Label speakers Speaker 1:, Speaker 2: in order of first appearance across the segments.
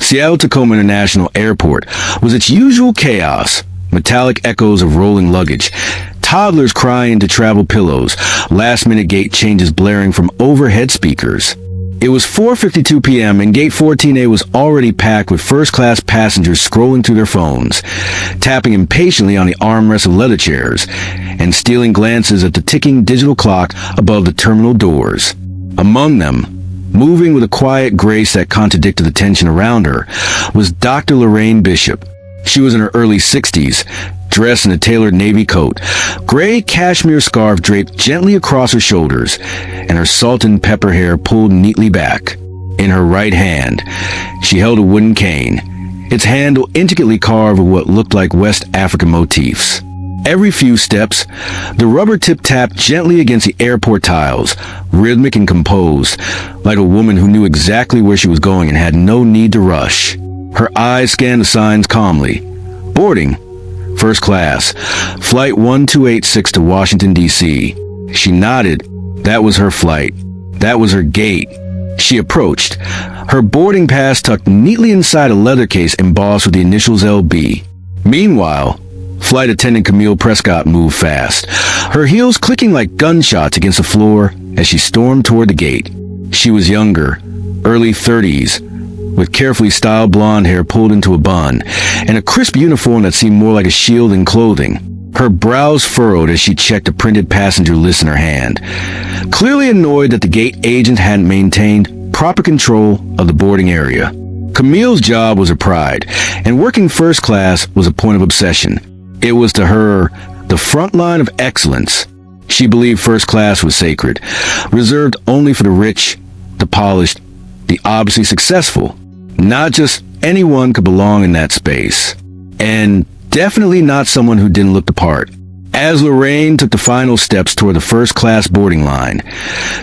Speaker 1: Seattle-Tacoma International Airport was its usual chaos. Metallic echoes of rolling luggage, toddlers crying into travel pillows, last-minute gate changes blaring from overhead speakers. It was 4:52 p.m. and Gate 14A was already packed with first-class passengers scrolling through their phones, tapping impatiently on the armrests of leather chairs, and stealing glances at the ticking digital clock above the terminal doors. Among them, moving with a quiet grace that contradicted the tension around her, was Dr. Lorraine Bishop. She was in her early 60s, dressed in a tailored navy coat, gray cashmere scarf draped gently across her shoulders, and her salt and pepper hair pulled neatly back. In her right hand, she held a wooden cane, its handle intricately carved with what looked like West African motifs. Every few steps, the rubber tip tapped gently against the airport tiles, rhythmic and composed, like a woman who knew exactly where she was going and had no need to rush. Her eyes scanned the signs calmly. Boarding. First class. Flight 1286 to Washington, D.C. She nodded. That was her flight. That was her gate. She approached, her boarding pass tucked neatly inside a leather case embossed with the initials LB. Meanwhile, Flight Attendant Camille Prescott moved fast, her heels clicking like gunshots against the floor as she stormed toward the gate. She was younger, early 30s, with carefully styled blonde hair pulled into a bun, and a crisp uniform that seemed more like a shield than clothing. Her brows furrowed as she checked a printed passenger list in her hand, clearly annoyed that the gate agent hadn't maintained proper control of the boarding area. Camille's job was her pride, and working first class was a point of obsession. It was to her the front line of excellence. She believed first class was sacred, reserved only for the rich, the polished, the obviously successful. Not just anyone could belong in that space. And definitely not someone who didn't look the part. As Lorraine took the final steps toward the first-class boarding line,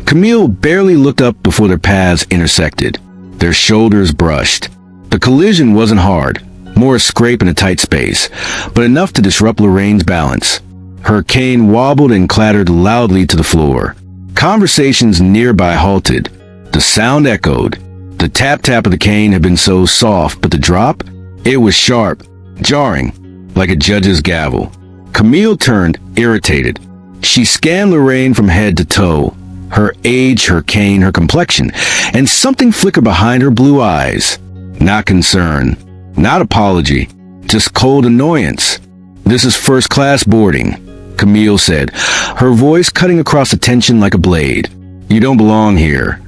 Speaker 1: Camille barely looked up before their paths intersected. Their shoulders brushed. The collision wasn't hard, more a scrape in a tight space, but enough to disrupt Lorraine's balance. Her cane wobbled and clattered loudly to the floor. Conversations nearby halted. The sound echoed. The tap-tap of the cane had been so soft, but the drop? It was sharp, jarring, like a judge's gavel. Camille turned, irritated. She scanned Lorraine from head to toe, her age, her cane, her complexion, and something flickered behind her blue eyes. Not concern, not apology, just cold annoyance. "This is first-class boarding," Camille said, her voice cutting across the tension like a blade. "You don't belong here."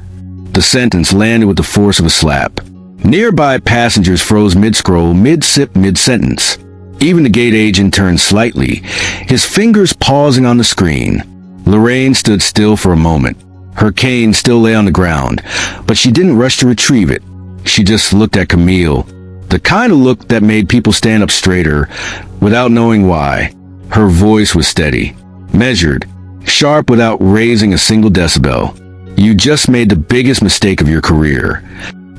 Speaker 1: The sentence landed with the force of a slap. Nearby passengers froze mid-scroll, mid-sip, mid-sentence. Even the gate agent turned slightly, his fingers pausing on the screen. Lorraine stood still for a moment. Her cane still lay on the ground, but she didn't rush to retrieve it. She just looked at Camille, the kind of look that made people stand up straighter without knowing why. Her voice was steady, measured, sharp without raising a single decibel. "You just made the biggest mistake of your career."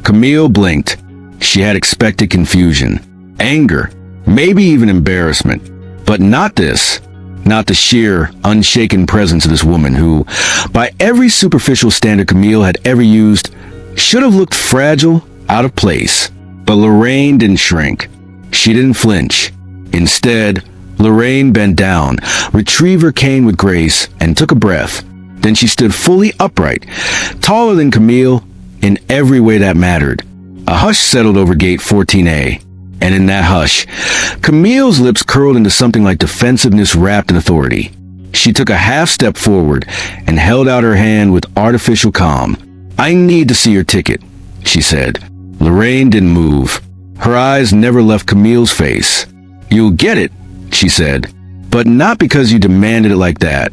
Speaker 1: Camille blinked. She had expected confusion, anger, maybe even embarrassment. But not this. Not the sheer, unshaken presence of this woman who, by every superficial standard Camille had ever used, should have looked fragile, out of place. But Lorraine didn't shrink. She didn't flinch. Instead, Lorraine bent down, retrieved her cane with grace, and took a breath. Then she stood fully upright, taller than Camille in every way that mattered. A hush settled over Gate 14A, and in that hush, Camille's lips curled into something like defensiveness wrapped in authority. She took a half step forward and held out her hand with artificial calm. "I need to see your ticket," she said. Lorraine didn't move. Her eyes never left Camille's face. "You'll get it," she said, "but not because you demanded it like that."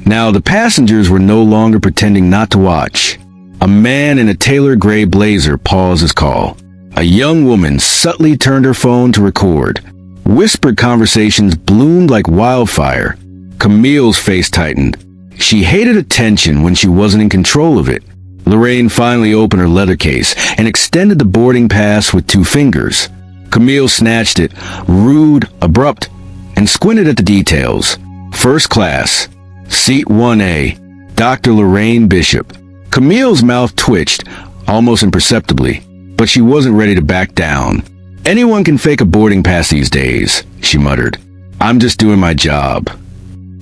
Speaker 1: Now, the passengers were no longer pretending not to watch. A man in a tailored gray blazer paused his call. A young woman subtly turned her phone to record. Whispered conversations bloomed like wildfire. Camille's face tightened. She hated attention when she wasn't in control of it. Lorraine finally opened her leather case and extended the boarding pass with 2 fingers. Camille snatched it, rude, abrupt, and squinted at the details. First class. Seat 1A, Dr. Lorraine Bishop. Camille's mouth twitched, almost imperceptibly. but she wasn't ready to back down. "Anyone can fake a boarding pass these days," she muttered. "I'm just doing my job."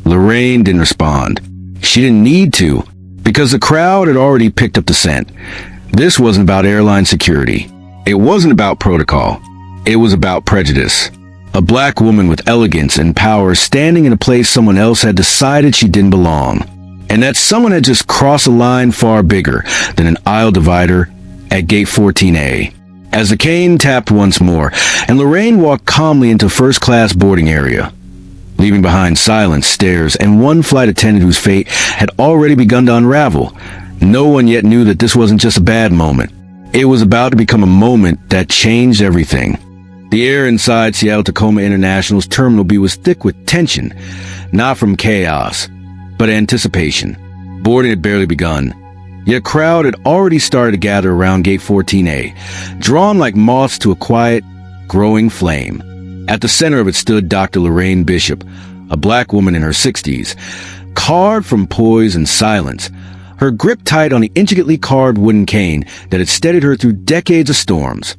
Speaker 1: Lorraine didn't respond. She didn't need to, because the crowd had already picked up the scent. This wasn't about airline security. It wasn't about protocol. It was about prejudice. A black woman with elegance and power standing in a place someone else had decided she didn't belong. And that someone had just crossed a line far bigger than an aisle divider at gate 14A. As the cane tapped once more, and Lorraine walked calmly into first-class boarding area, leaving behind silence, stares, and one flight attendant whose fate had already begun to unravel. No one yet knew that this wasn't just a bad moment. It was about to become a moment that changed everything. The air inside Seattle-Tacoma International's Terminal B was thick with tension, not from chaos, but anticipation. Boarding had barely begun, yet a crowd had already started to gather around gate 14A, drawn like moths to a quiet, growing flame. At the center of it stood Dr. Lorraine Bishop, a black woman in her 60s, carved from poise and silence, her grip tight on the intricately carved wooden cane that had steadied her through decades of storms.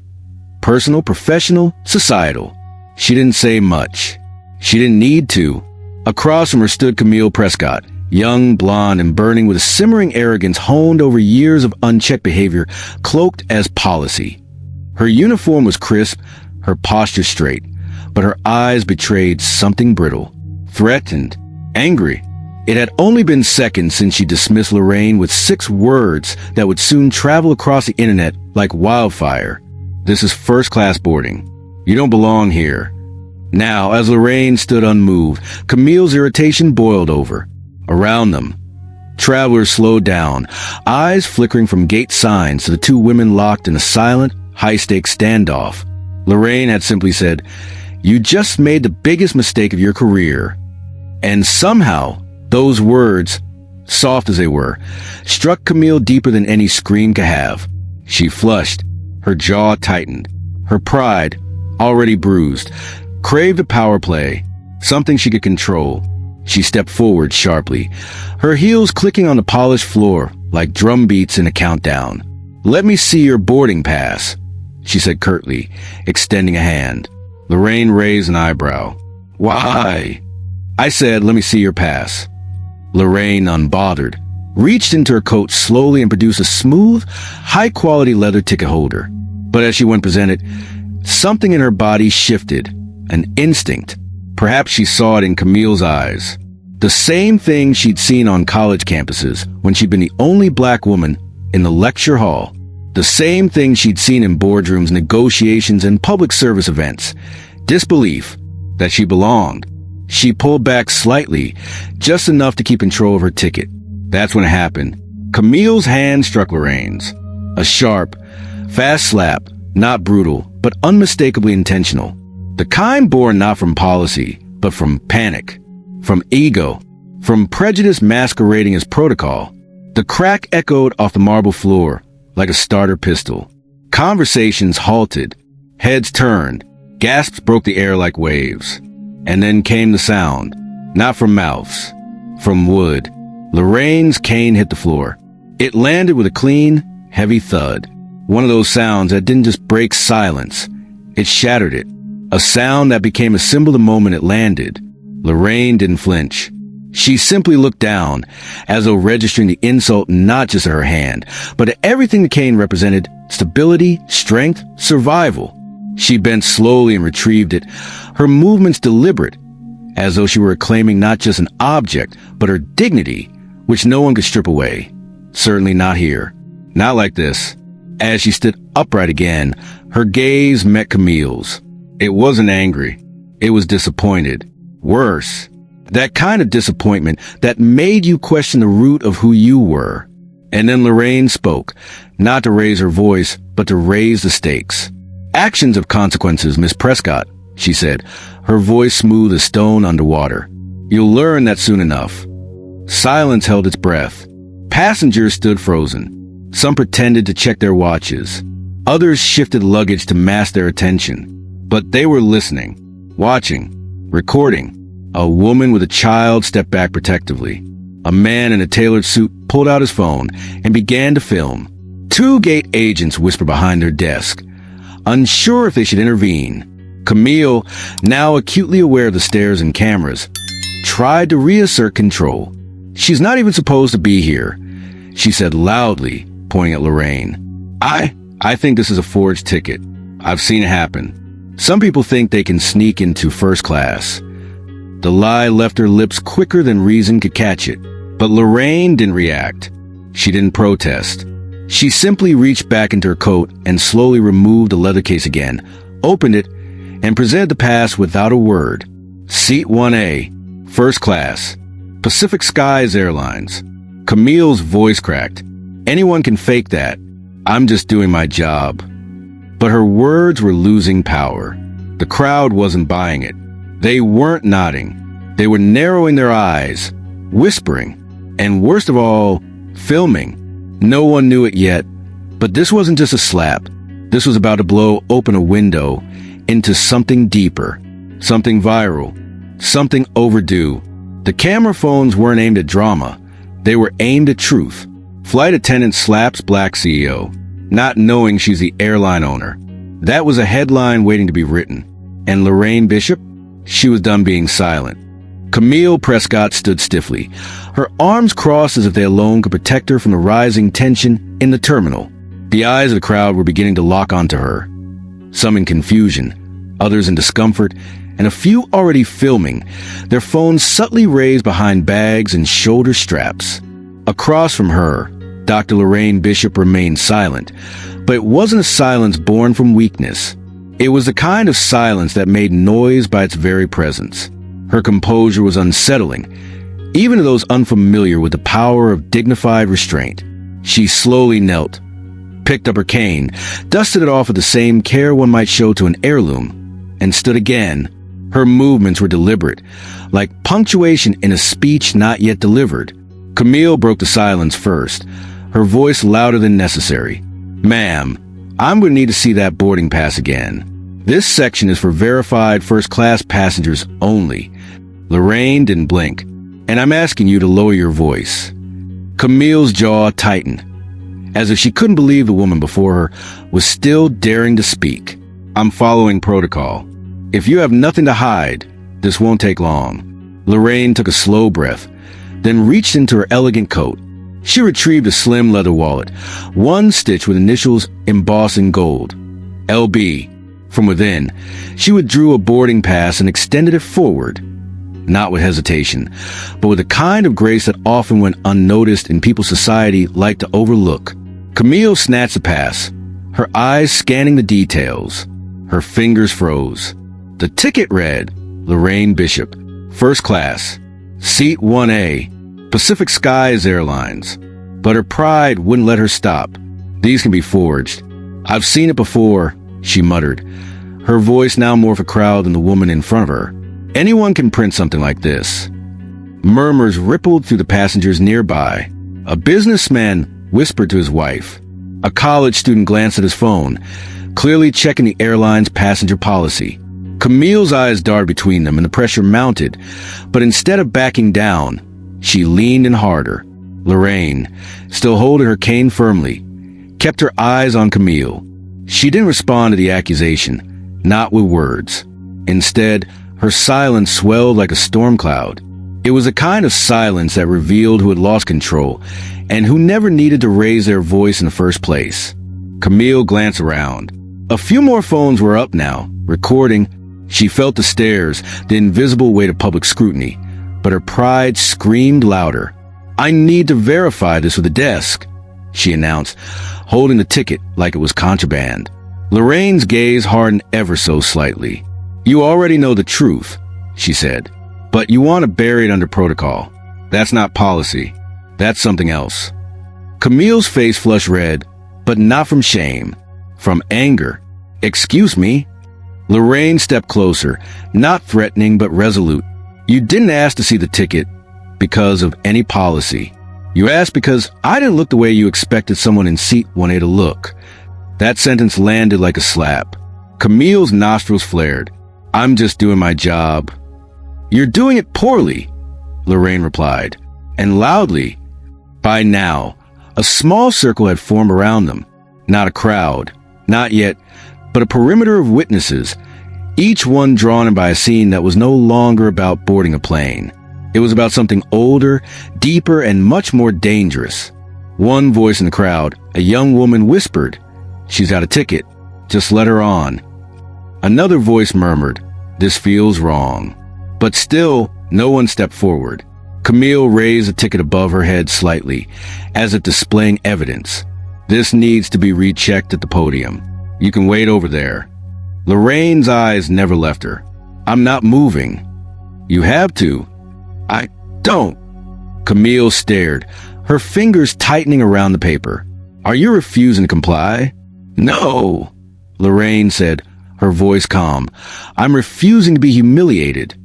Speaker 1: Personal, professional, societal. She didn't say much. She didn't need to. Across from her stood Camille Prescott, young, blonde, and burning with a simmering arrogance honed over years of unchecked behavior, cloaked as policy. Her uniform was crisp, her posture straight, but her eyes betrayed something brittle, threatened, angry. It had only been seconds since she dismissed Lorraine with 6 words that would soon travel across the internet like wildfire. "This is first-class boarding. You don't belong here." Now, as Lorraine stood unmoved, Camille's irritation boiled over. Around them, travelers slowed down, eyes flickering from gate signs to the 2 women locked in a silent, high-stakes standoff. Lorraine had simply said, "You just made the biggest mistake of your career." And somehow, those words, soft as they were, struck Camille deeper than any scream could have. She flushed, her jaw tightened, her pride, already bruised, craved a power play, something she could control. She stepped forward sharply, her heels clicking on the polished floor like drum beats in a countdown. "Let me see your boarding pass," she said curtly, extending a hand. Lorraine raised an eyebrow. "Why?" "I said, let me see your pass." Lorraine, unbothered, reached into her coat slowly and produced a smooth, high-quality leather ticket holder. But as she went to present it, something in her body shifted, an instinct. Perhaps she saw it in Camille's eyes. The same thing she'd seen on college campuses when she'd been the only black woman in the lecture hall. The same thing she'd seen in boardrooms, negotiations, and public service events. Disbelief that she belonged. She pulled back slightly, just enough to keep control of her ticket. That's when it happened. Camille's hand struck Lorraine's. A sharp, fast slap, not brutal, but unmistakably intentional. The kind born not from policy, but from panic, from ego, from prejudice masquerading as protocol. The crack echoed off the marble floor like a starter pistol. Conversations halted, heads turned, gasps broke the air like waves. And then came the sound, not from mouths, from wood. Lorraine's cane hit the floor. It landed with a clean, heavy thud. One of those sounds that didn't just break silence, it shattered it. A sound that became a symbol the moment it landed. Lorraine didn't flinch. She simply looked down, as though registering the insult not just to her hand, but to everything the cane represented: stability, strength, survival. She bent slowly and retrieved it, her movements deliberate, as though she were claiming not just an object, but her dignity, which no one could strip away. Certainly not here. Not like this. As she stood upright again, her gaze met Camille's. It wasn't angry. It was disappointed. Worse. That kind of disappointment that made you question the root of who you were. And then Lorraine spoke, not to raise her voice, but to raise the stakes. "Actions have consequences, Miss Prescott," she said, her voice smooth as stone underwater. "You'll learn that soon enough." Silence held its breath. Passengers stood frozen. Some pretended to check their watches. Others shifted luggage to mask their attention. But they were listening, watching, recording. A woman with a child stepped back protectively. A man in a tailored suit pulled out his phone and began to film. Two gate agents whisper behind their desk, unsure if they should intervene. Camille, now acutely aware of the stairs and cameras, tried to reassert control. "She's not even supposed to be here," she said loudly, pointing at Lorraine. I think this is a forged ticket. I've seen it happen. Some people think they can sneak into first class." The lie left her lips quicker than reason could catch it. But Lorraine didn't react. She didn't protest. She simply reached back into her coat and slowly removed the leather case again, opened it, and presented the pass without a word. "Seat 1A, first class, Pacific Skies Airlines." Camille's voice cracked. "Anyone can fake that. I'm just doing my job." But her words were losing power. The crowd wasn't buying it. They weren't nodding. They were narrowing their eyes, whispering, and worst of all, filming. No one knew it yet, but this wasn't just a slap. This was about to blow open a window into something deeper, something viral, something overdue. The camera phones weren't aimed at drama. They were aimed at truth. Flight Attendant slaps Black CEO, not knowing she's the airline owner. That was a headline waiting to be written. And Lorraine Bishop? She was done being silent. Camille Prescott stood stiffly, her arms crossed as if they alone could protect her from the rising tension in the terminal. The eyes of the crowd were beginning to lock onto her, some in confusion, others in discomfort, and a few already filming, their phones subtly raised behind bags and shoulder straps. Across from her, Dr. Lorraine Bishop remained silent, but it wasn't a silence born from weakness. It was the kind of silence that made noise by its very presence. Her composure was unsettling, even to those unfamiliar with the power of dignified restraint. She slowly knelt, picked up her cane, dusted it off with the same care one might show to an heirloom, and stood again. Her movements were deliberate, like punctuation in a speech not yet delivered. Camille broke the silence first, her voice louder than necessary. "Ma'am, I'm going to need to see that boarding pass again. This section is for verified first-class passengers only." Lorraine didn't blink. "And I'm asking you to lower your voice." Camille's jaw tightened, as if she couldn't believe the woman before her was still daring to speak. "I'm following protocol. If you have nothing to hide, this won't take long." Lorraine took a slow breath, then reached into her elegant coat. She retrieved a slim leather wallet, one stitched with initials embossed in gold. LB. From within, she withdrew a boarding pass and extended it forward. Not with hesitation, but with a kind of grace that often went unnoticed in people's society like to overlook. Camille snatched the pass, her eyes scanning the details. Her fingers froze. The ticket read, Lorraine Bishop, first class, seat 1A, Pacific Skies Airlines. But her pride wouldn't let her stop. "These can be forged. I've seen it before," she muttered, her voice now more of a crowd than the woman in front of her. "Anyone can print something like this." Murmurs rippled through the passengers nearby. A businessman whispered to his wife. A college student glanced at his phone, clearly checking the airline's passenger policy. Camille's eyes darted between them and the pressure mounted, but instead of backing down, she leaned in harder. Lorraine, still holding her cane firmly, kept her eyes on Camille. She didn't respond to the accusation, not with words. Instead, her silence swelled like a storm cloud. It was a kind of silence that revealed who had lost control and who never needed to raise their voice in the first place. Camille glanced around. A few more phones were up now, recording. She felt the stares, the invisible weight of public scrutiny, but her pride screamed louder. "I need to verify this with the desk," she announced, holding the ticket like it was contraband. Lorraine's gaze hardened ever so slightly. "You already know the truth," she said, "but you want to bury it under protocol. That's not policy. That's something else." Camille's face flushed red, but not from shame, from anger. "Excuse me?" Lorraine stepped closer, not threatening but resolute. "You didn't ask to see the ticket because of any policy. You asked because I didn't look the way you expected someone in seat 1A to look." That sentence landed like a slap. Camille's nostrils flared. "I'm just doing my job." "You're doing it poorly," Lorraine replied, and loudly. By now, A small circle had formed around them. Not a crowd, not yet, but a perimeter of witnesses, each one drawn in by a scene that was no longer about boarding a plane. It was about something older, deeper, and much more dangerous. One voice in the crowd, a young woman, whispered, "She's got a ticket. Just let her on." Another voice murmured, "This feels wrong." But still, no one stepped forward. Camille raised the ticket above her head slightly, as if displaying evidence. "This needs to be rechecked at the podium. You can wait over there." Lorraine's eyes never left her. "I'm not moving." "You have to." "I don't." Camille stared, her fingers tightening around the paper. "Are you refusing to comply?" "No," Lorraine said, her voice calm. "I'm refusing to be humiliated."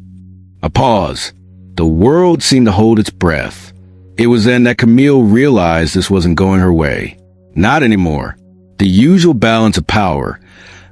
Speaker 1: A pause. The world seemed to hold its breath. It was then that Camille realized this wasn't going her way. Not anymore. The usual balance of power,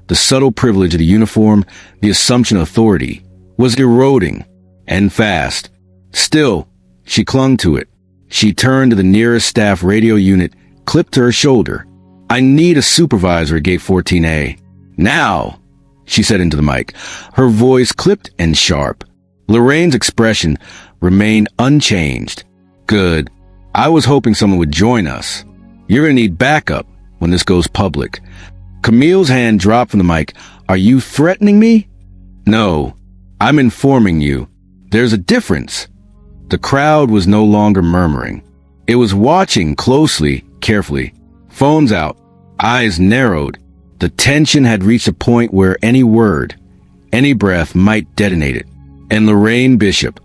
Speaker 1: the subtle privilege of the uniform, the assumption of authority, was eroding, and fast. Still, she clung to it. She turned to the nearest staff radio unit, clipped to her shoulder. "I need a supervisor at Gate 14A. Now," she said into the mic, her voice clipped and sharp. Lorraine's expression remained unchanged. "Good. I was hoping someone would join us. You're going to need backup when this goes public." Camille's hand dropped from the mic. "Are you threatening me?" "No. I'm informing you. There's a difference." The crowd was no longer murmuring. It was watching closely, carefully. Phones out, eyes narrowed. The tension had reached a point where any word, any breath might detonate it. And Lorraine Bishop,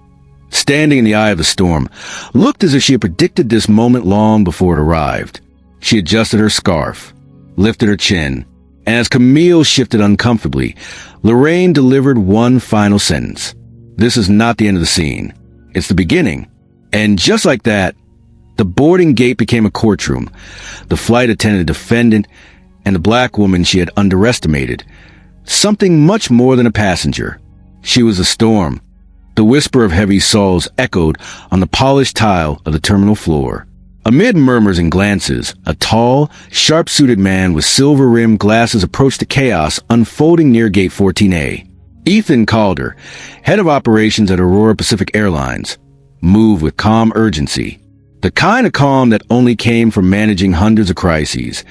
Speaker 1: standing in the eye of the storm, looked as if she had predicted this moment long before it arrived. She adjusted her scarf, lifted her chin, and as Camille shifted uncomfortably, Lorraine delivered one final sentence. "This is not the end of the scene. It's the beginning." And just like that, the boarding gate became a courtroom. The flight attendant, a defendant, and the black woman she had underestimated. Something much more than a passenger. She was a storm. The whisper of heavy souls echoed on the polished tile of the terminal floor. Amid murmurs and glances, a tall, sharp-suited man with silver-rimmed glasses approached the chaos unfolding near Gate 14A. Ethan Calder, head of operations at Aurora Pacific Airlines, moved with calm urgency. The kind of calm that only came from managing hundreds of crises.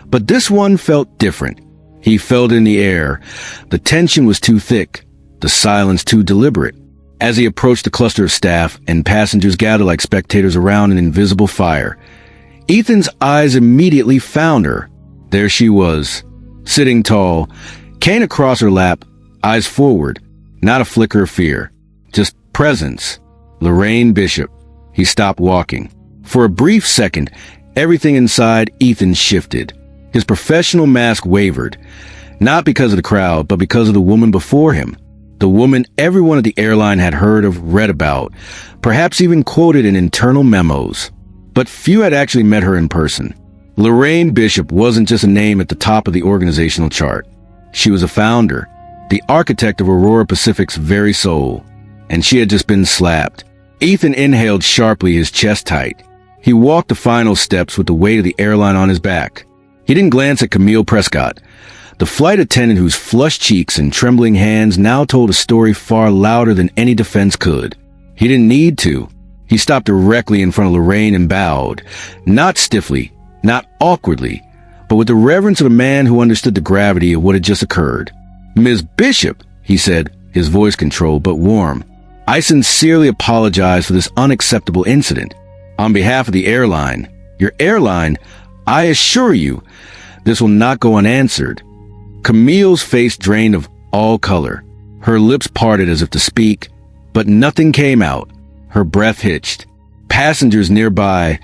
Speaker 1: But this one felt different. He felt it in the air. The tension was too thick. The silence too deliberate. As he approached the cluster of staff and passengers gathered like spectators around an invisible fire, Ethan's eyes immediately found her. There she was, sitting tall, cane across her lap, eyes forward, not a flicker of fear, just presence. Lorraine Bishop. He stopped walking. For a brief second, everything inside Ethan shifted. His professional mask wavered, not because of the crowd, but because of the woman before him. The woman everyone at the airline had heard of, read about, perhaps even quoted in internal memos. But few had actually met her in person. Lorraine Bishop wasn't just a name at the top of the organizational chart. She was a founder, the architect of Aurora Pacific's very soul. And she had just been slapped. Ethan inhaled sharply, his chest tight. He walked the final steps with the weight of the airline on his back. He didn't glance at Camille Prescott, the flight attendant whose flushed cheeks and trembling hands now told a story far louder than any defense could. He didn't need to. He stopped directly in front of Lorraine and bowed, not stiffly, not awkwardly, but with the reverence of a man who understood the gravity of what had just occurred. "Ms. Bishop," he said, his voice controlled but warm, "I sincerely apologize for this unacceptable incident. On behalf of the airline, your airline, I assure you, this will not go unanswered." Camille's face drained of all color. Her lips parted as if to speak, but nothing came out. Her breath hitched. Passengers nearby,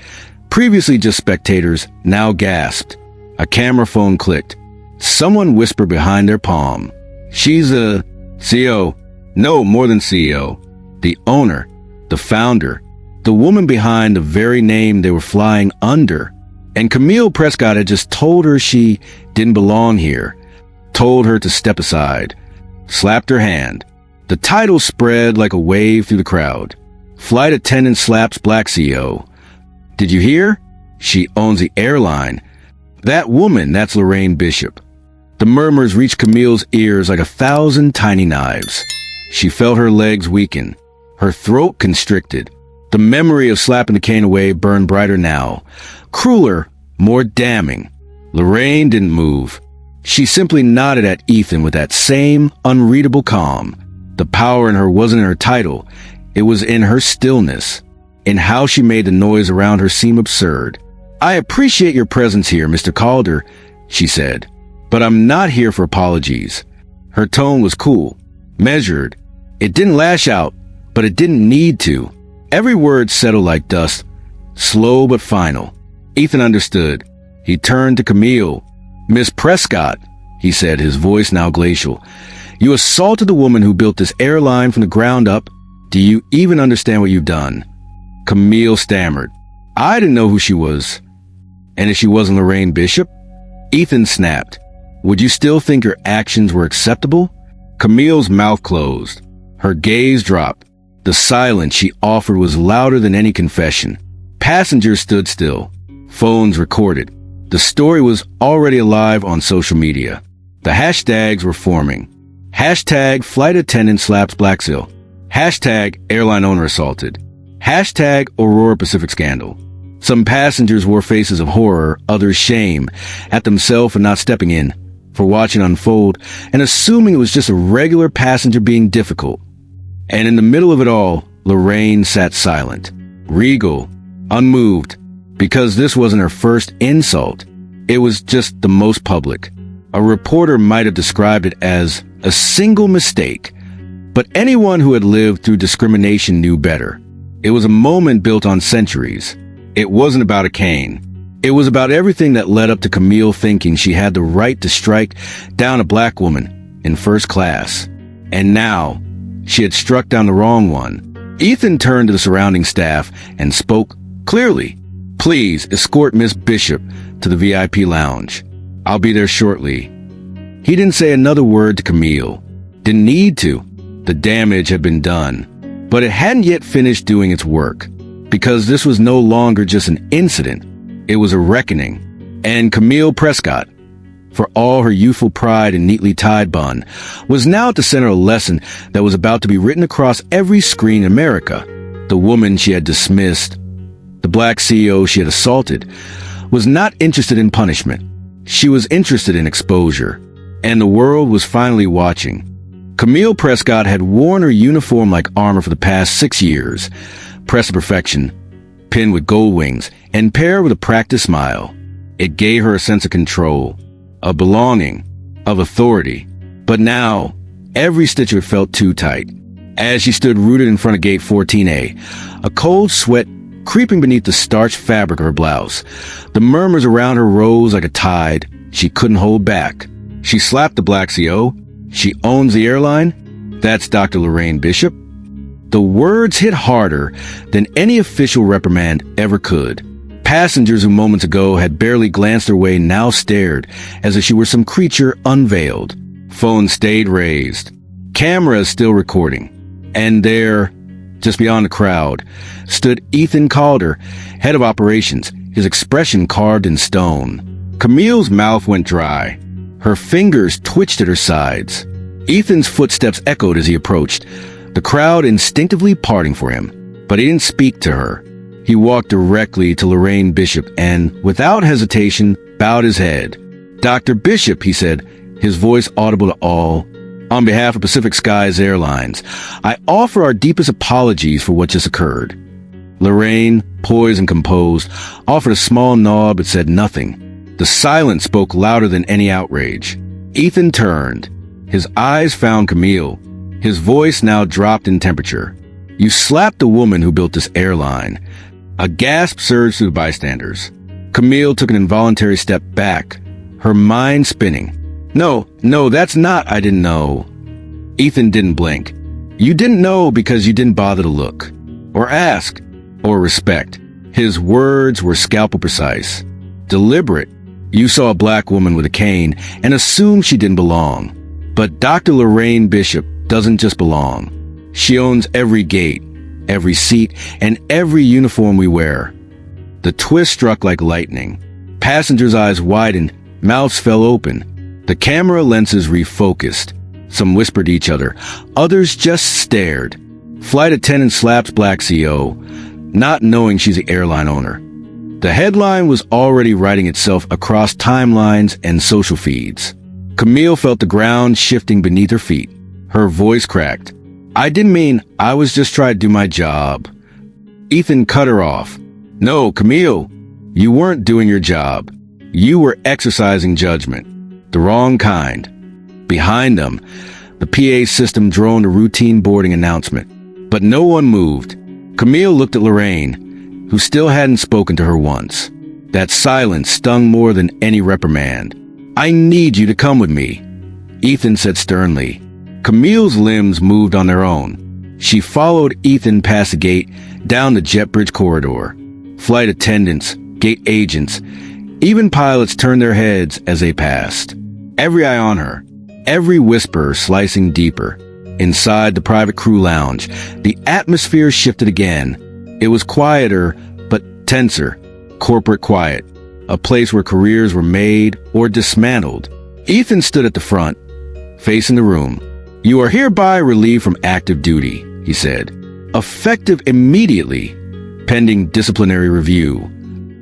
Speaker 1: previously just spectators, now gasped. A camera phone clicked. Someone whispered behind their palm, "She's a CEO. No, more than CEO. The owner, the founder, the woman behind the very name they were flying under." And Camille Prescott had just told her she didn't belong here, told her to step aside, slapped her hand. The title spread like a wave through the crowd. "Flight Attendant slaps Black CEO. Did you hear?" She owns the airline. That woman, that's Lorraine Bishop. The murmurs reached Camille's ears like 1,000 tiny knives. She felt her legs weaken, her throat constricted. The memory of slapping the cane away burned brighter now, crueler, more damning. Lorraine didn't move. She simply nodded at Ethan with that same unreadable calm. The power in her wasn't in her title. It was in her stillness, in how she made the noise around her seem absurd. "I appreciate your presence here, Mr. Calder," she said, "but I'm not here for apologies." Her tone was cool, measured. It didn't lash out, but it didn't need to. Every word settled like dust, slow but final. Ethan understood. He turned to Camille. "Miss Prescott," he said, his voice now glacial, "you assaulted the woman who built this airline from the ground up. Do you even understand what you've done?" Camille stammered. "I didn't know who she was." "And if she wasn't Lorraine Bishop?" Ethan snapped. "Would you still think your actions were acceptable?" Camille's mouth closed. Her gaze dropped. The silence she offered was louder than any confession. Passengers stood still. Phones recorded. The story was already alive on social media. The hashtags were forming. Hashtag Flight Attendant slaps Blacksill. Hashtag Airline Owner assaulted. Hashtag Aurora Pacific scandal. Some passengers wore faces of horror, others shame, at themselves for not stepping in, for watching unfold, and assuming it was just a regular passenger being difficult. And in the middle of it all, Lorraine sat silent, regal, unmoved, because this wasn't her first insult. It was just the most public. A reporter might have described it as a single mistake, but anyone who had lived through discrimination knew better. It was a moment built on centuries. It wasn't about a cane. It was about everything that led up to Camille thinking she had the right to strike down a black woman in first class. And now, she had struck down the wrong one. Ethan turned to the surrounding staff and spoke clearly. "Please escort Miss Bishop to the VIP lounge. I'll be there shortly." He didn't say another word to Camille. Didn't need to. The damage had been done. But it hadn't yet finished doing its work. Because this was no longer just an incident. It was a reckoning. And Camille Prescott, for all her youthful pride and neatly tied bun, was now at the center of a lesson that was about to be written across every screen in America. The woman she had dismissed, the black CEO she had assaulted, was not interested in punishment. She was interested in exposure. And the world was finally watching. Camille Prescott had worn her uniform like armor for the past 6 years, pressed to perfection, pinned with gold wings, and paired with a practiced smile. It gave her a sense of control, of belonging, of authority. But now, every stitch of it felt too tight. As she stood rooted in front of gate 14A, a cold sweat creeping beneath the starched fabric of her blouse, the murmurs around her rose like a tide she couldn't hold back. She slapped the black CO. She owns the airline. That's Dr. Lorraine Bishop. The words hit harder than any official reprimand ever could. Passengers who moments ago had barely glanced her way now stared as if she were some creature unveiled. Phones stayed raised. Cameras still recording. And there, just beyond the crowd, stood Ethan Calder, head of operations, his expression carved in stone. Camille's mouth went dry. Her fingers twitched at her sides. Ethan's footsteps echoed as he approached, the crowd instinctively parting for him. But he didn't speak to her. He walked directly to Lorraine Bishop and, without hesitation, bowed his head. "Dr. Bishop," he said, his voice audible to all, "on behalf of Pacific Skies Airlines, I offer our deepest apologies for what just occurred." Lorraine, poised and composed, offered a small nod but said nothing. The silence spoke louder than any outrage. Ethan turned. His eyes found Camille. His voice now dropped in temperature. "You slapped the woman who built this airline." A gasp surged through the bystanders. Camille took an involuntary step back, her mind spinning. No, that's not, I didn't know." Ethan didn't blink. "You didn't know because you didn't bother to look, or ask, or respect." His words were scalpel precise, deliberate. "You saw a black woman with a cane and assumed she didn't belong. But Dr. Lorraine Bishop doesn't just belong. She owns every gate, every seat, and every uniform we wear. The twist struck like lightning. Passengers' eyes widened, mouths fell open. The camera lenses refocused. Some whispered to each other. Others just stared. Flight attendant slaps black CO, not knowing she's the airline owner. The headline was already writing itself across timelines and social feeds. Camille felt the ground shifting beneath her feet. Her voice cracked. I didn't mean, I was just trying to do my job. Ethan cut her off. No, Camille, you weren't doing your job. You were exercising judgment. The wrong kind. Behind them, the PA system droned a routine boarding announcement. But no one moved. Camille looked at Lorraine, who still hadn't spoken to her once. That silence stung more than any reprimand. I need you to come with me, Ethan said sternly. Camille's limbs moved on their own. She followed Ethan past the gate, down the jet bridge corridor. Flight attendants, gate agents, even pilots turned their heads as they passed. Every eye on her, every whisper slicing deeper. Inside the private crew lounge, the atmosphere shifted again. It was quieter, but tenser. Corporate quiet. A place where careers were made or dismantled. Ethan stood at the front, facing the room. You are hereby relieved from active duty, he said. Effective immediately, pending disciplinary review.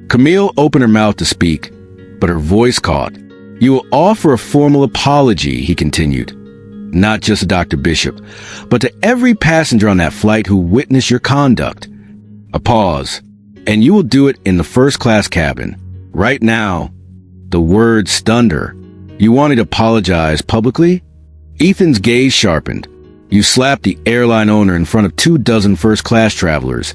Speaker 1: Camille opened her mouth to speak, but her voice caught. You will offer a formal apology, he continued. Not just to Dr. Bishop, but to every passenger on that flight who witnessed your conduct. A pause, and you will do it in the first-class cabin. Right now, the words stunned her. You wanted to apologize publicly? Ethan's gaze sharpened. You slapped the airline owner in front of 24 first-class travelers,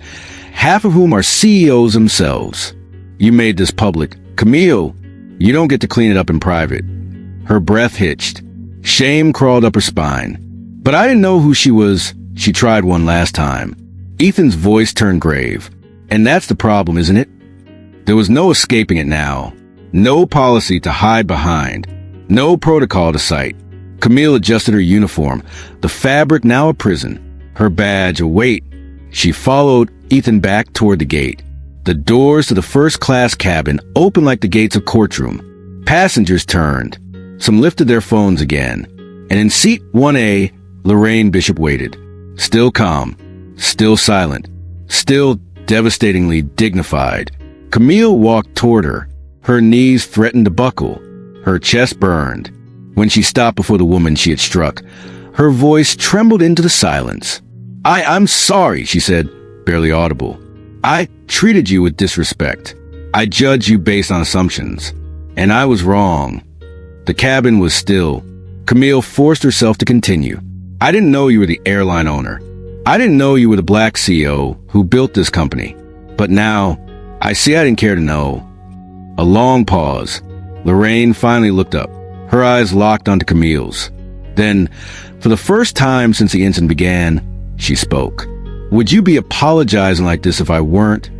Speaker 1: half of whom are CEOs themselves. You made this public. Camille, you don't get to clean it up in private. Her breath hitched. Shame crawled up her spine. But I didn't know who she was. She tried one last time. Ethan's voice turned grave. And that's the problem, isn't it? There was no escaping it now. No policy to hide behind. No protocol to cite. Camille adjusted her uniform, the fabric now a prison. Her badge a weight. She followed Ethan back toward the gate. The doors to the first-class cabin opened like the gates of courtroom. Passengers turned. Some lifted their phones again. And in seat 1A, Lorraine Bishop waited. Still calm. Still silent. Still devastatingly dignified. Camille walked toward her. Her knees threatened to buckle. Her chest burned. When she stopped before the woman she had struck, her voice trembled into the silence. I'm sorry, she said, barely audible. I treated you with disrespect. I judged you based on assumptions. And I was wrong. The cabin was still. Camille forced herself to continue. I didn't know you were the airline owner. I didn't know you were the black CEO who built this company. But now, I see I didn't care to know. A long pause. Lorraine finally looked up. Her eyes locked onto Camille's. Then, for the first time since the incident began, she spoke. Would you be apologizing like this if I weren't?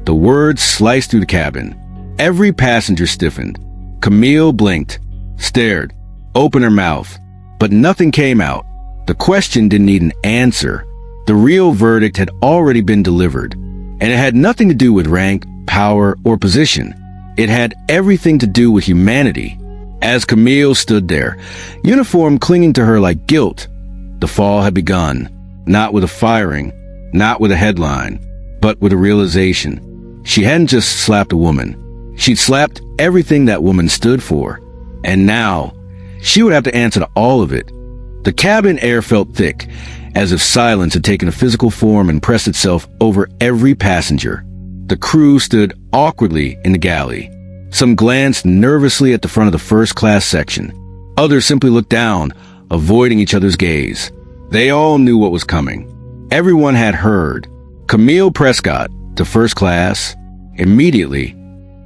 Speaker 1: The words sliced through the cabin. Every passenger stiffened. Camille blinked, stared, opened her mouth, but nothing came out. The question didn't need an answer. The real verdict had already been delivered, and it had nothing to do with rank, power, or position. It had everything to do with humanity. As Camille stood there, uniform clinging to her like guilt, the fall had begun, not with a firing, not with a headline, but with a realization. She hadn't just slapped a woman. She'd slapped everything that woman stood for. And now, she would have to answer to all of it. The cabin air felt thick, as if silence had taken a physical form and pressed itself over every passenger. The crew stood awkwardly in the galley. Some glanced nervously at the front of the first-class section. Others simply looked down, avoiding each other's gaze. They all knew what was coming. Everyone had heard. Camille Prescott to first class. Immediately,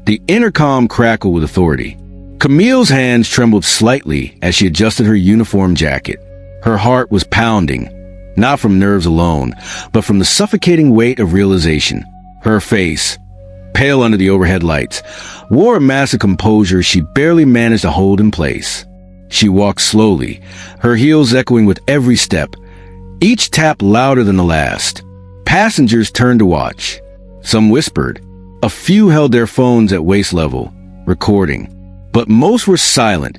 Speaker 1: the intercom crackled with authority. Camille's hands trembled slightly as she adjusted her uniform jacket. Her heart was pounding, not from nerves alone, but from the suffocating weight of realization. Her face, pale under the overhead lights, wore a mask of composure she barely managed to hold in place. She walked slowly, her heels echoing with every step, each tap louder than the last. Passengers turned to watch. Some whispered. A few held their phones at waist level, recording. But most were silent,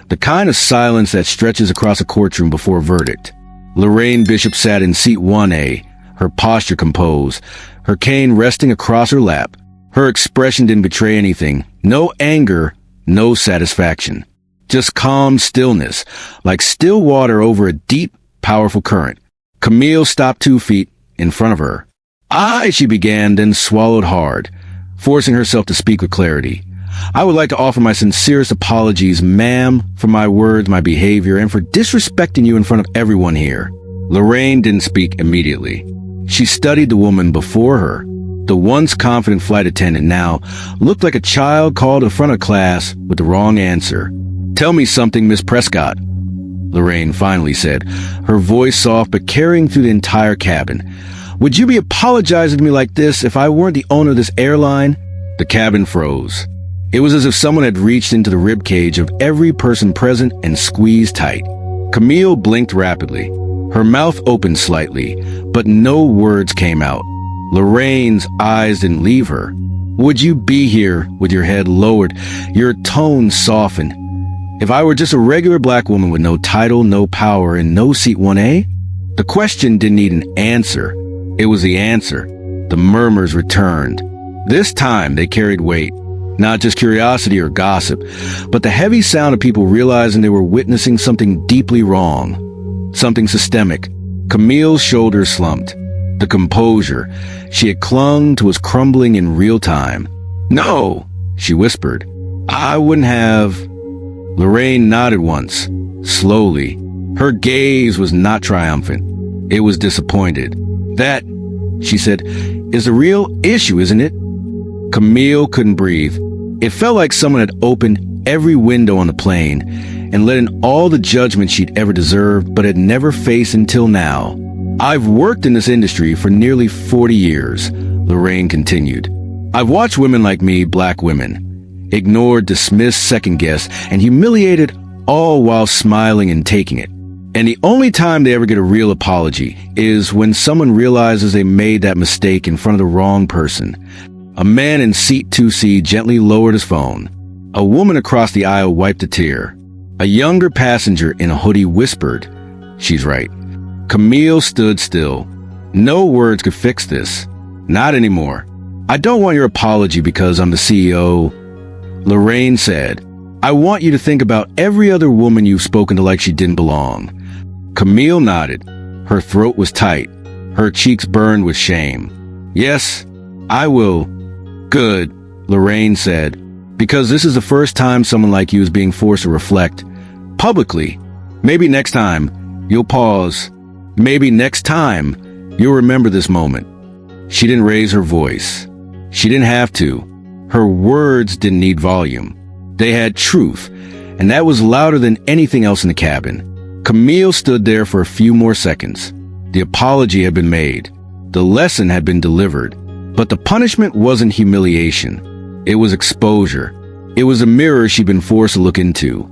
Speaker 1: the kind of silence that stretches across a courtroom before a verdict. Lorraine Bishop sat in seat 1A, her posture composed, her cane resting across her lap. Her expression didn't betray anything. No anger, no satisfaction. Just calm stillness, like still water over a deep, powerful current. Camille stopped 2 feet in front of her. She began, then swallowed hard, forcing herself to speak with clarity. I would like to offer my sincerest apologies, ma'am, for my words, my behavior, and for disrespecting you in front of everyone here. Lorraine didn't speak immediately. She studied the woman before her. The once confident flight attendant now looked like a child called to front of class with the wrong answer. "Tell me something, Miss Prescott," Lorraine finally said, her voice soft but carrying through the entire cabin. "Would you be apologizing to me like this if I weren't the owner of this airline?" The cabin froze. It was as if someone had reached into the ribcage of every person present and squeezed tight. Camille blinked rapidly. Her mouth opened slightly, but no words came out. Lorraine's eyes didn't leave her. "Would you be here with your head lowered, your tone softened, if I were just a regular black woman with no title, no power, and no seat 1A?" The question didn't need an answer. It was the answer. The murmurs returned. This time they carried weight. Not just curiosity or gossip, but the heavy sound of people realizing they were witnessing something deeply wrong. Something systemic. Camille's shoulders slumped. The composure she had clung to was crumbling in real time. "No," she whispered. "I wouldn't have." Lorraine nodded once, slowly. Her gaze was not triumphant. It was disappointed. "That," she said, "is the real issue, isn't it?" Camille couldn't breathe. It felt like someone had opened every window on the plane and let in all the judgment she'd ever deserved but had never faced until now. "I've worked in this industry for nearly 40 years, Lorraine continued. "I've watched women like me, black women, ignored, dismissed, second-guessed, and humiliated, all while smiling and taking it. And the only time they ever get a real apology is when someone realizes they made that mistake in front of the wrong person." A man in seat 2C gently lowered his phone. A woman across the aisle wiped a tear. A younger passenger in a hoodie whispered, "She's right." Camille stood still. No words could fix this. Not anymore. "I don't want your apology because I'm the CEO," Lorraine said. "I want you to think about every other woman you've spoken to like she didn't belong." Camille nodded. Her throat was tight. Her cheeks burned with shame. "Yes, I will." "Good," Lorraine said, "because this is the first time someone like you is being forced to reflect. Publicly. Maybe next time, you'll pause. Maybe next time, you'll remember this moment." She didn't raise her voice. She didn't have to. Her words didn't need volume. They had truth, and that was louder than anything else in the cabin. Camille stood there for a few more seconds. The apology had been made. The lesson had been delivered. But the punishment wasn't humiliation. It was exposure. It was a mirror she'd been forced to look into,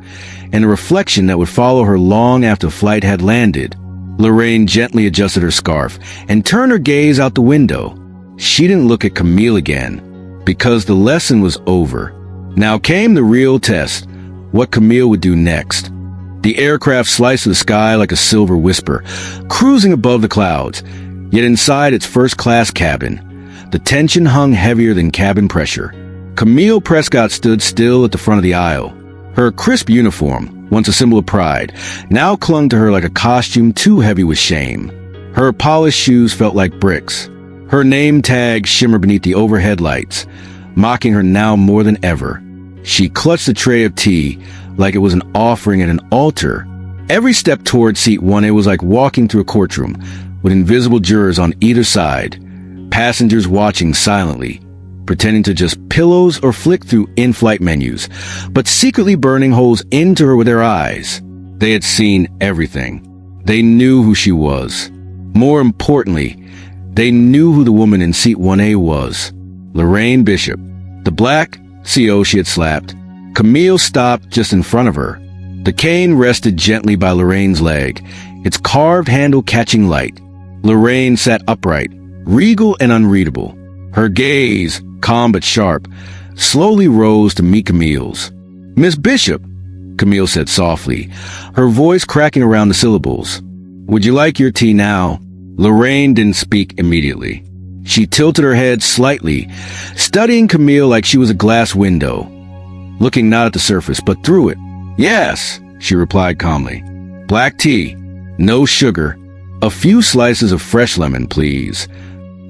Speaker 1: and a reflection that would follow her long after the flight had landed. Lorraine gently adjusted her scarf and turned her gaze out the window. She didn't look at Camille again, because the lesson was over. Now came the real test, what Camille would do next. The aircraft sliced the sky like a silver whisper, cruising above the clouds, yet inside its first-class cabin, the tension hung heavier than cabin pressure. Camille Prescott stood still at the front of the aisle. Her crisp uniform, once a symbol of pride, now clung to her like a costume too heavy with shame. Her polished shoes felt like bricks. Her name tag shimmered beneath the overhead lights, mocking her now more than ever. She clutched the tray of tea like it was an offering at an altar. Every step toward seat 1A was like walking through a courtroom, with invisible jurors on either side, passengers watching silently, pretending to just pillows or flick through in-flight menus, but secretly burning holes into her with their eyes. They had seen everything. They knew who she was. More importantly, they knew who the woman in seat 1A was. Lorraine Bishop, the black CO she had slapped. Camille stopped just in front of her. The cane rested gently by Lorraine's leg, its carved handle catching light. Lorraine sat upright, regal and unreadable. Her gaze, calm but sharp, slowly rose to meet Camille's. "Miss Bishop," Camille said softly, her voice cracking around the syllables. "Would you like your tea now?" Lorraine didn't speak immediately. She tilted her head slightly, studying Camille like she was a glass window, looking not at the surface, but through it. "Yes," she replied calmly. "Black tea, no sugar, a few slices of fresh lemon, please."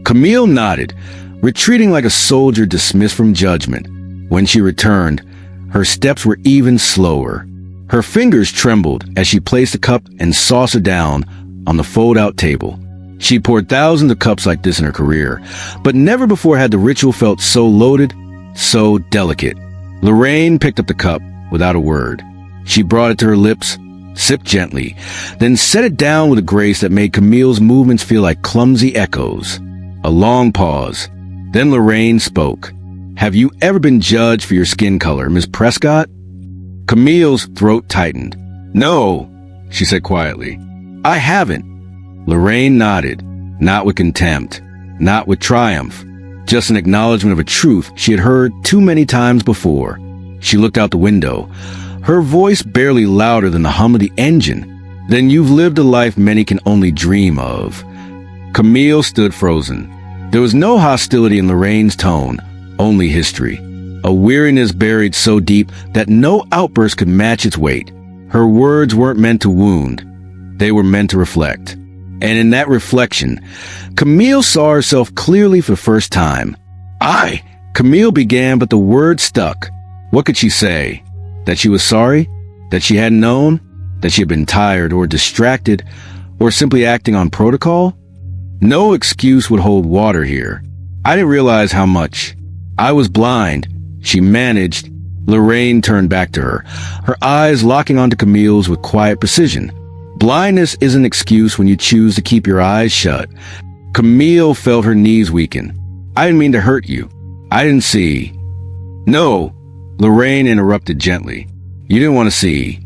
Speaker 1: Camille nodded, retreating like a soldier dismissed from judgment. When she returned, her steps were even slower. Her fingers trembled as she placed the cup and saucer down on the fold-out table. She poured thousands of cups like this in her career, but never before had the ritual felt so loaded, so delicate. Lorraine picked up the cup without a word. She brought it to her lips, sipped gently, then set it down with a grace that made Camille's movements feel like clumsy echoes. A long pause. Then Lorraine spoke. "Have you ever been judged for your skin color, Miss Prescott?" Camille's throat tightened. "No," she said quietly. "I haven't." Lorraine nodded, not with contempt, not with triumph, just an acknowledgement of a truth she had heard too many times before. She looked out the window, her voice barely louder than the hum of the engine. "Then you've lived a life many can only dream of." Camille stood frozen. There was no hostility in Lorraine's tone, only history. A weariness buried so deep that no outburst could match its weight. Her words weren't meant to wound. They were meant to reflect. And in that reflection, Camille saw herself clearly for the first time. Camille began, but the words stuck. What could she say? That she was sorry? That she hadn't known? That she had been tired or distracted or simply acting on protocol? No excuse would hold water here. I didn't realize how much. I was blind. She managed. Lorraine turned back to her, her eyes locking onto Camille's with quiet precision. Blindness is an excuse when you choose to keep your eyes shut. Camille felt her knees weaken. "I didn't mean to hurt you. I didn't see." "No," Lorraine interrupted gently. "You didn't want to see."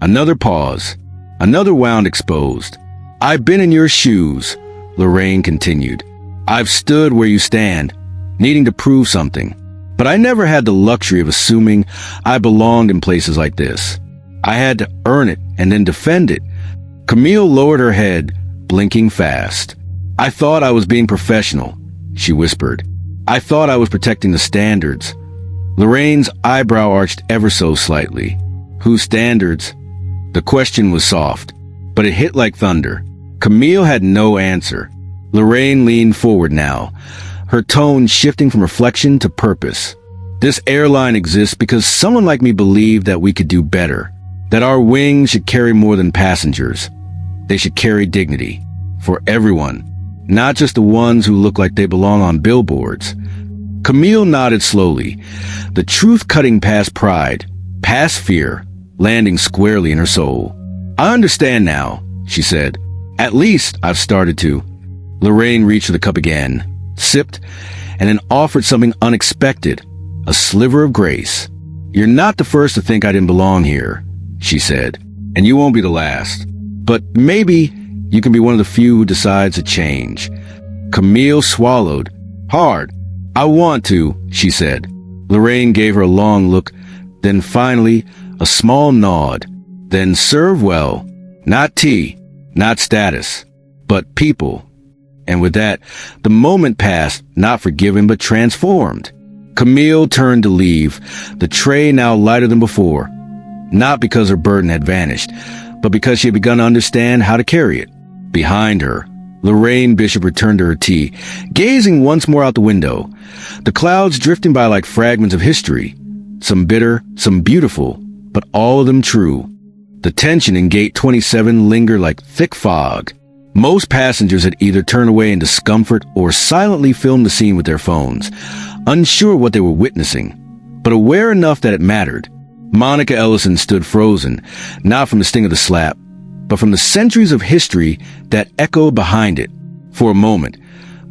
Speaker 1: Another pause. Another wound exposed. "I've been in your shoes," Lorraine continued. "I've stood where you stand, needing to prove something. But I never had the luxury of assuming I belonged in places like this. I had to earn it and then defend it." Camille lowered her head, blinking fast. "I thought I was being professional," she whispered. "I thought I was protecting the standards." Lorraine's eyebrow arched ever so slightly. "Whose standards?" The question was soft, but it hit like thunder. Camille had no answer. Lorraine leaned forward now, her tone shifting from reflection to purpose. "This airline exists because someone like me believed that we could do better, that our wings should carry more than passengers. They should carry dignity. For everyone, not just the ones who look like they belong on billboards." Camille nodded slowly, the truth cutting past pride, past fear, landing squarely in her soul. "I understand now," she said. "At least I've started to." Lorraine reached for the cup again, sipped, and then offered something unexpected, a sliver of grace. "You're not the first to think I didn't belong here," she said, "and you won't be the last. But maybe you can be one of the few who decides to change." Camille swallowed, hard. "I want to," she said. Lorraine gave her a long look, then finally a small nod. "Then serve well. Not tea, not status, but people." And with that, the moment passed, not forgiven but transformed. Camille turned to leave, the tray now lighter than before. Not because her burden had vanished, but because she had begun to understand how to carry it. Behind her, Lorraine Bishop returned to her tea, gazing once more out the window, the clouds drifting by like fragments of history, some bitter, some beautiful, but all of them true. The tension in Gate 27 lingered like thick fog. Most passengers had either turned away in discomfort or silently filmed the scene with their phones, unsure what they were witnessing, but aware enough that it mattered. Monica Ellison stood frozen, not from the sting of the slap, but from the centuries of history that echoed behind it. For a moment,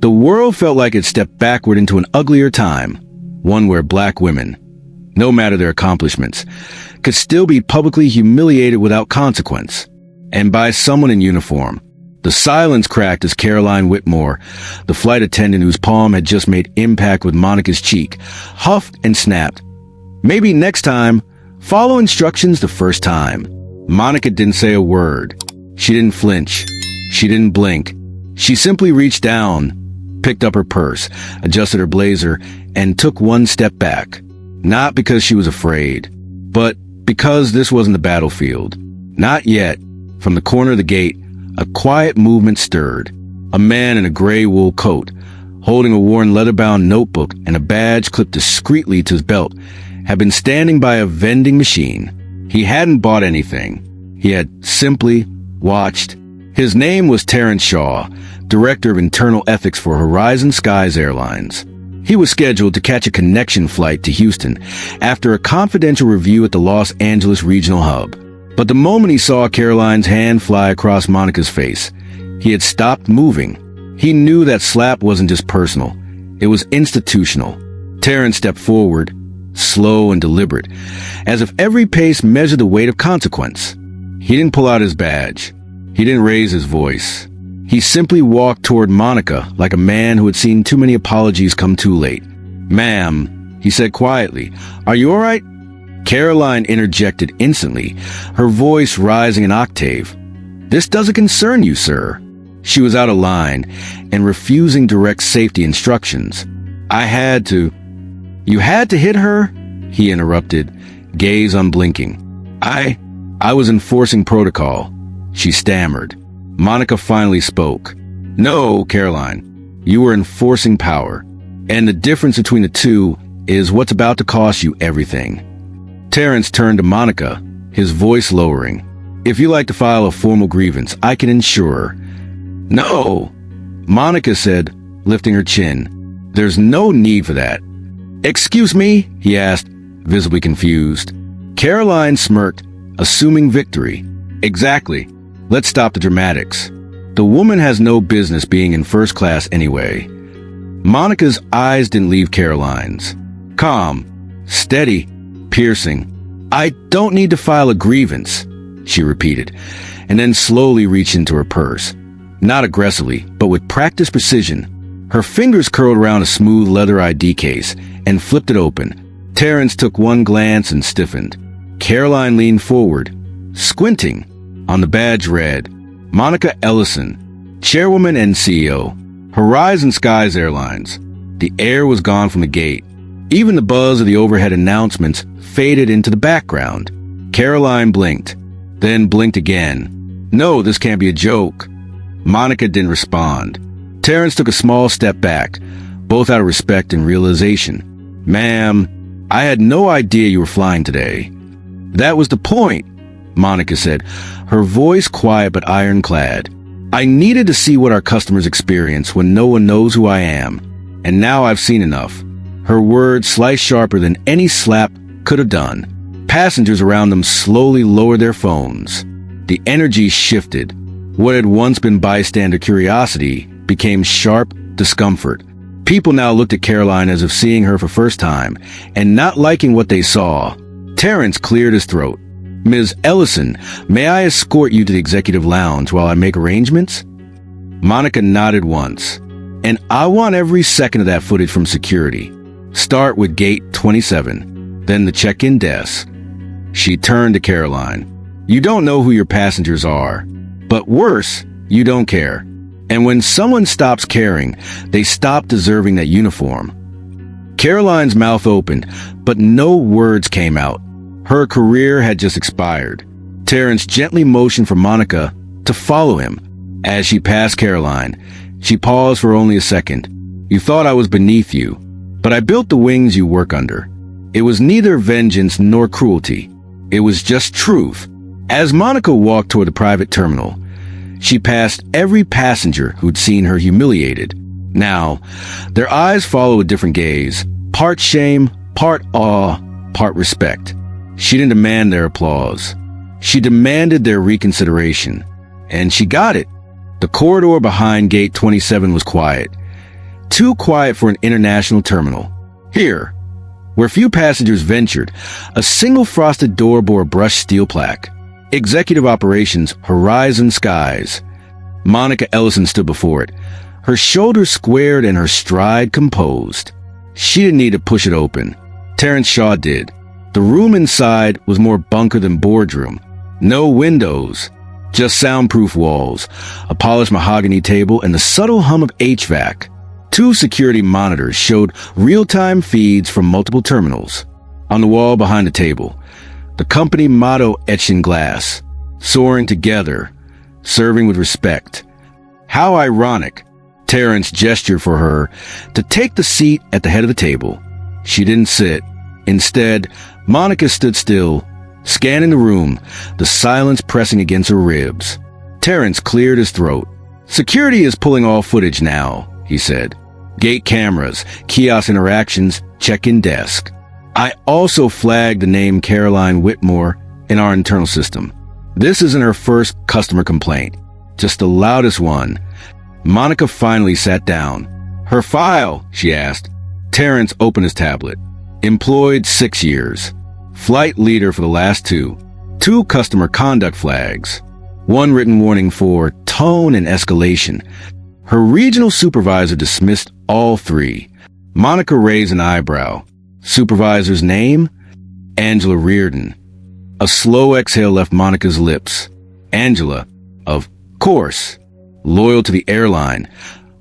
Speaker 1: the world felt like it stepped backward into an uglier time, one where black women, no matter their accomplishments, could still be publicly humiliated without consequence, and by someone in uniform. The silence cracked as Caroline Whitmore, the flight attendant whose palm had just made impact with Monica's cheek, huffed and snapped. "Maybe next time, follow instructions the first time." Monica didn't say a word. She didn't flinch. She didn't blink. She simply reached down, picked up her purse, adjusted her blazer, and took one step back. Not because she was afraid, but because this wasn't the battlefield. Not yet. From the corner of the gate, a quiet movement stirred. A man in a gray wool coat, holding a worn leather-bound notebook and a badge clipped discreetly to his belt, had been standing by a vending machine. He hadn't bought anything. He had simply watched. His name was Terrence Shaw, Director of Internal Ethics for Horizon Skies Airlines. He was scheduled to catch a connection flight to Houston after a confidential review at the Los Angeles Regional Hub. But the moment he saw Caroline's hand fly across Monica's face, he had stopped moving. He knew that slap wasn't just personal. It was institutional. Terrence stepped forward, slow and deliberate, as if every pace measured the weight of consequence. He didn't pull out his badge. He didn't raise his voice. He simply walked toward Monica like a man who had seen too many apologies come too late. "Ma'am," he said quietly, "are you all right?" Caroline interjected instantly, her voice rising an octave. "This doesn't concern you, sir." She was out of line and refusing direct safety instructions. "I had to." "You had to hit her?" he interrupted, gaze unblinking. I was enforcing protocol," she stammered. Monica finally spoke. "No, Caroline, you were enforcing power. And the difference between the two is what's about to cost you everything." Terrence turned to Monica, his voice lowering. "If you like to file a formal grievance, I can ensure." "No," Monica said, lifting her chin. "There's no need for that." "Excuse me?" he asked, visibly confused. Caroline smirked, assuming victory. "Exactly. Let's stop the dramatics. The woman has no business being in first class anyway." Monica's eyes didn't leave Caroline's. Calm, steady, piercing. "I don't need to file a grievance," she repeated, and then slowly reached into her purse. Not aggressively, but with practiced precision. Her fingers curled around a smooth leather ID case and flipped it open. Terrence took one glance and stiffened. Caroline leaned forward, squinting. On the badge read, "Monica Ellison, Chairwoman and CEO, Horizon Skies Airlines." The air was gone from the gate. Even the buzz of the overhead announcements faded into the background. Caroline blinked, then blinked again. "No, this can't be a joke." Monica didn't respond. Terrence took a small step back, both out of respect and realization. "Ma'am, I had no idea you were flying today." "That was the point," Monica said, her voice quiet but ironclad. "I needed to see what our customers experience when no one knows who I am. And now I've seen enough." Her words sliced sharper than any slap could have done. Passengers around them slowly lowered their phones. The energy shifted. What had once been bystander curiosity became sharp discomfort. People now looked at Caroline as if seeing her for first time, and not liking what they saw. Terrence cleared his throat. "Ms. Ellison, may I escort you to the executive lounge while I make arrangements?" Monica nodded once. "And I want every second of that footage from security. Start with gate 27, then the check-in desk." She turned to Caroline. "You don't know who your passengers are. But worse, you don't care. And when someone stops caring, they stop deserving that uniform." Caroline's mouth opened, but no words came out. Her career had just expired. Terrence gently motioned for Monica to follow him. As she passed Caroline, she paused for only a second. "You thought I was beneath you, but I built the wings you work under." It was neither vengeance nor cruelty. It was just truth. As Monica walked toward the private terminal, she passed every passenger who'd seen her humiliated. Now, their eyes followed a different gaze, part shame, part awe, part respect. She didn't demand their applause. She demanded their reconsideration. And she got it. The corridor behind gate 27 was quiet. Too quiet for an international terminal. Here, where few passengers ventured, a single frosted door bore a brushed steel plaque. Executive Operations, Horizon Skies. Monica Ellison stood before it, her shoulders squared and her stride composed. She didn't need to push it open. Terrence Shaw did. The room inside was more bunker than boardroom. No windows, just soundproof walls, a polished mahogany table, and the subtle hum of HVAC. 2 security monitors showed real-time feeds from multiple terminals. On the wall behind the table, the company motto etched in glass, soaring together, serving with respect. How ironic. Terrence gestured for her to take the seat at the head of the table. She didn't sit. Instead, Monica stood still, scanning the room, the silence pressing against her ribs. Terrence cleared his throat. "Security is pulling all footage now," he said. "Gate cameras, kiosk interactions, check-in desk. I also flagged the name Caroline Whitmore in our internal system. This isn't her first customer complaint, just the loudest one." Monica finally sat down. "Her file?" she asked. Terrence opened his tablet. "Employed 6 years. Flight leader for the last 2. 2 customer conduct flags. 1 written warning for tone and escalation. Her regional supervisor dismissed all 3. Monica raised an eyebrow. Supervisor's name? Angela Reardon. A slow exhale left Monica's lips. Angela, of course, loyal to the airline,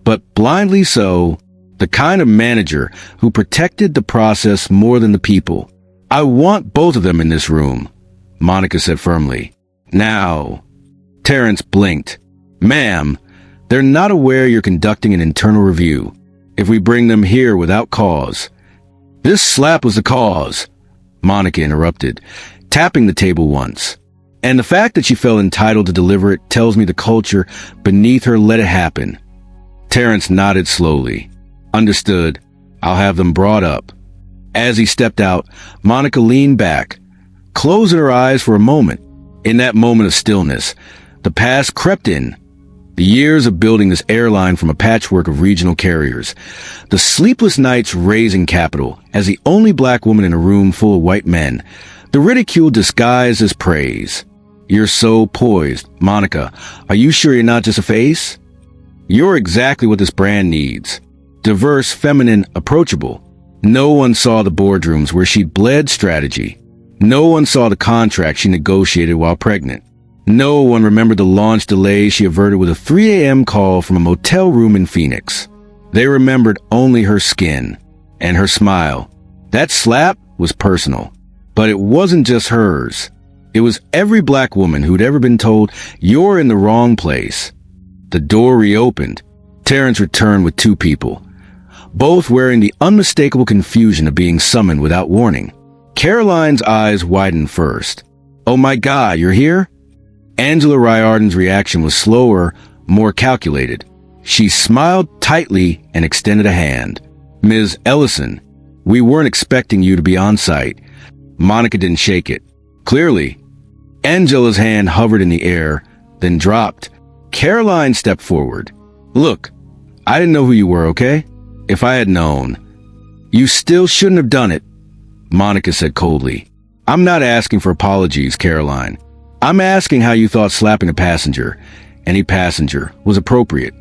Speaker 1: but blindly so, the kind of manager who protected the process more than the people. "I want both of them in this room," Monica said firmly. "Now." Terrence blinked. "Ma'am, they're not aware you're conducting an internal review. If we bring them here without cause—" "This slap was the cause," Monica interrupted, tapping the table once. "And the fact that she felt entitled to deliver it tells me the culture beneath her let it happen." Terrence nodded slowly. "Understood. I'll have them brought up." As he stepped out, Monica leaned back, closing her eyes for a moment. In that moment of stillness, the past crept in. The years of building this airline from a patchwork of regional carriers. The sleepless nights raising capital as the only black woman in a room full of white men. The ridicule disguised as praise. "You're so poised. Monica, are you sure you're not just a face?" "You're exactly what this brand needs. Diverse, feminine, approachable." No one saw the boardrooms where she bled strategy. No one saw the contract she negotiated while pregnant. No one remembered the launch delays she averted with a 3 a.m. call from a motel room in Phoenix. They remembered only her skin and her smile. That slap was personal, but it wasn't just hers. It was every black woman who'd ever been told, "You're in the wrong place." The door reopened. Terrence returned with 2 people, both wearing the unmistakable confusion of being summoned without warning. Caroline's eyes widened first. "Oh my God, you're here?" Angela Riordan's reaction was slower, more calculated. She smiled tightly and extended a hand. "Ms. Ellison, we weren't expecting you to be on site." Monica didn't shake it. "Clearly." Angela's hand hovered in the air, then dropped. Caroline stepped forward. "Look, I didn't know who you were, okay? If I had known." "You still shouldn't have done it," Monica said coldly. "I'm not asking for apologies, Caroline. I'm asking how you thought slapping a passenger, any passenger, was appropriate."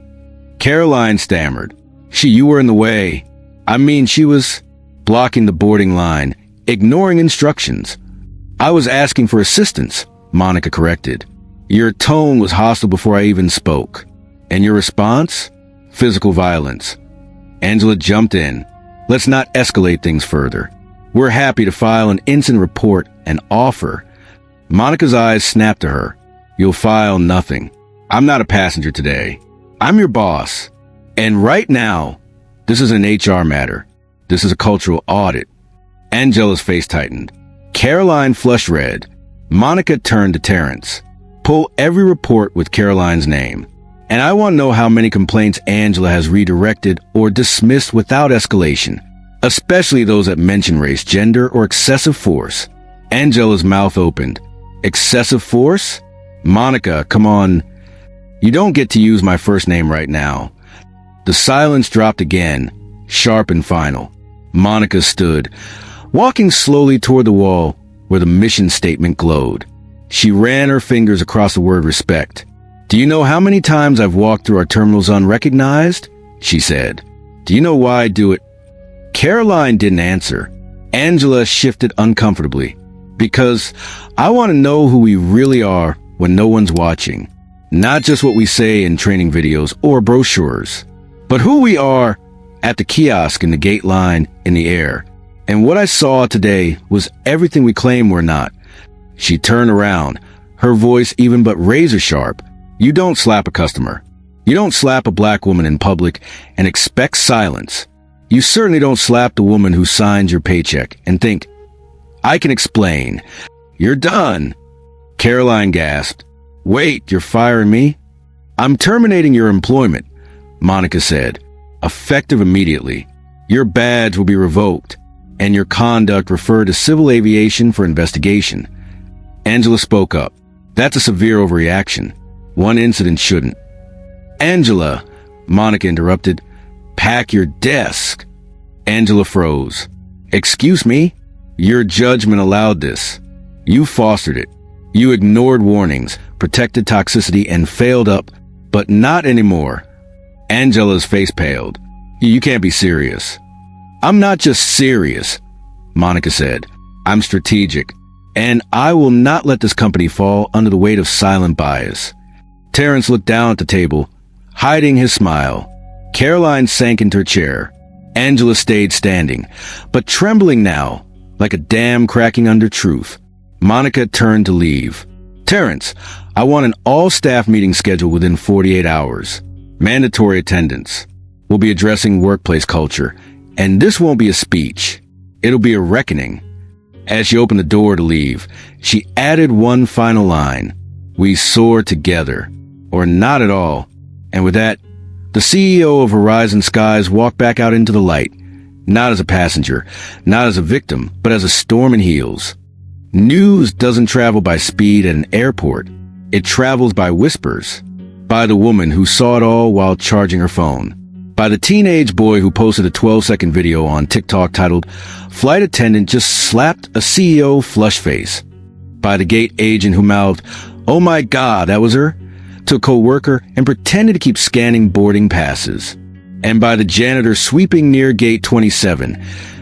Speaker 1: Caroline stammered. You were in the way. I mean, she was blocking the boarding line, ignoring instructions." "I was asking for assistance," Monica corrected. "Your tone was hostile before I even spoke. And your response? Physical violence." Angela jumped in. "Let's not escalate things further. We're happy to file an incident report and offer." Monica's eyes snapped to her. "You'll file nothing. I'm not a passenger today. I'm your boss. And right now, this is an HR matter. This is a cultural audit." Angela's face tightened. Caroline flushed red. Monica turned to Terrence. "Pull every report with Caroline's name. And I want to know how many complaints Angela has redirected or dismissed without escalation, especially those that mention race, gender, or excessive force." Angela's mouth opened. "Excessive force? Monica, come on. You don't get to use my first name right now." The silence dropped again, sharp and final. Monica stood, walking slowly toward the wall where the mission statement glowed. She ran her fingers across the word respect. "Do Do you know how many times I've walked through our terminals unrecognized? She said. Do you know why I do it? Caroline didn't answer. Angela shifted uncomfortably. Because I want to know who we really are when no one's watching. Not just what we say in training videos or brochures, but who we are at the kiosk, in the gate line, in the air. And what I saw today was everything we claim we're not. She turned around, her voice even but razor sharp. You don't slap a customer. You don't slap a black woman in public and expect silence. You certainly don't slap the woman who signs your paycheck and think, I can explain. You're done. Caroline gasped. Wait, you're firing me? I'm terminating your employment, Monica said, effective immediately. Your badge will be revoked, and your conduct referred to civil aviation for investigation. Angela spoke up. That's a severe overreaction. One incident shouldn't. Angela, Monica interrupted. Pack your desk. Angela froze. Excuse me? Your judgment allowed this. You fostered it. You ignored warnings, protected toxicity, and failed up, but not anymore. Angela's face paled. You can't be serious. I'm not just serious, Monica said. I'm strategic, and I will not let this company fall under the weight of silent bias. Terrence looked down at the table, hiding his smile. Caroline sank into her chair. Angela stayed standing, but trembling now, like a dam cracking under truth. Monica turned to leave. Terrence, I want an all-staff meeting scheduled within 48 hours. Mandatory attendance. We'll be addressing workplace culture, and this won't be a speech. It'll be a reckoning. As she opened the door to leave, she added one final line. We soar together, or not at all. And with that, the CEO of Horizon Skies walked back out into the light, not as a passenger, not as a victim, but as a storm in heels. News doesn't travel by speed at an airport. It travels by whispers. By the woman who saw it all while charging her phone. By the teenage boy who posted a 12-second video on TikTok titled, Flight Attendant just slapped a CEO flush face. By the gate agent who mouthed, Oh my God, that was her? To a co-worker and pretended to keep scanning boarding passes. And by the janitor sweeping near gate 27,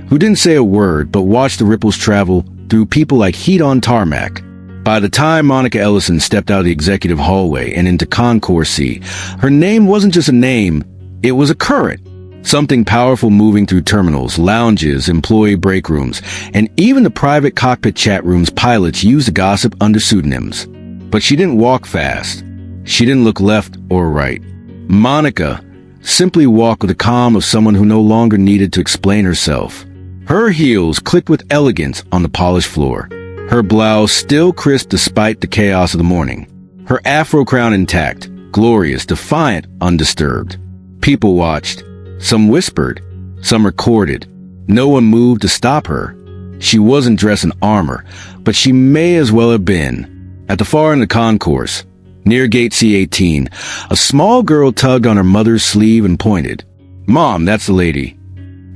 Speaker 1: who didn't say a word but watched the ripples travel through people like heat on tarmac. By the time Monica Ellison stepped out of the executive hallway and into Concourse C, her name wasn't just a name, it was a current. Something powerful moving through terminals, lounges, employee break rooms, and even the private cockpit chat rooms pilots used to gossip under pseudonyms. But she didn't walk fast. She didn't look left or right. Monica simply walked with the calm of someone who no longer needed to explain herself. Her heels clicked with elegance on the polished floor. Her blouse still crisp despite the chaos of the morning. Her afro crown intact, glorious, defiant, undisturbed. People watched. Some whispered. Some recorded. No one moved to stop her. She wasn't dressed in armor, but she may as well have been. At the far end of the concourse, near gate C18, a small girl tugged on her mother's sleeve and pointed. Mom, that's the lady.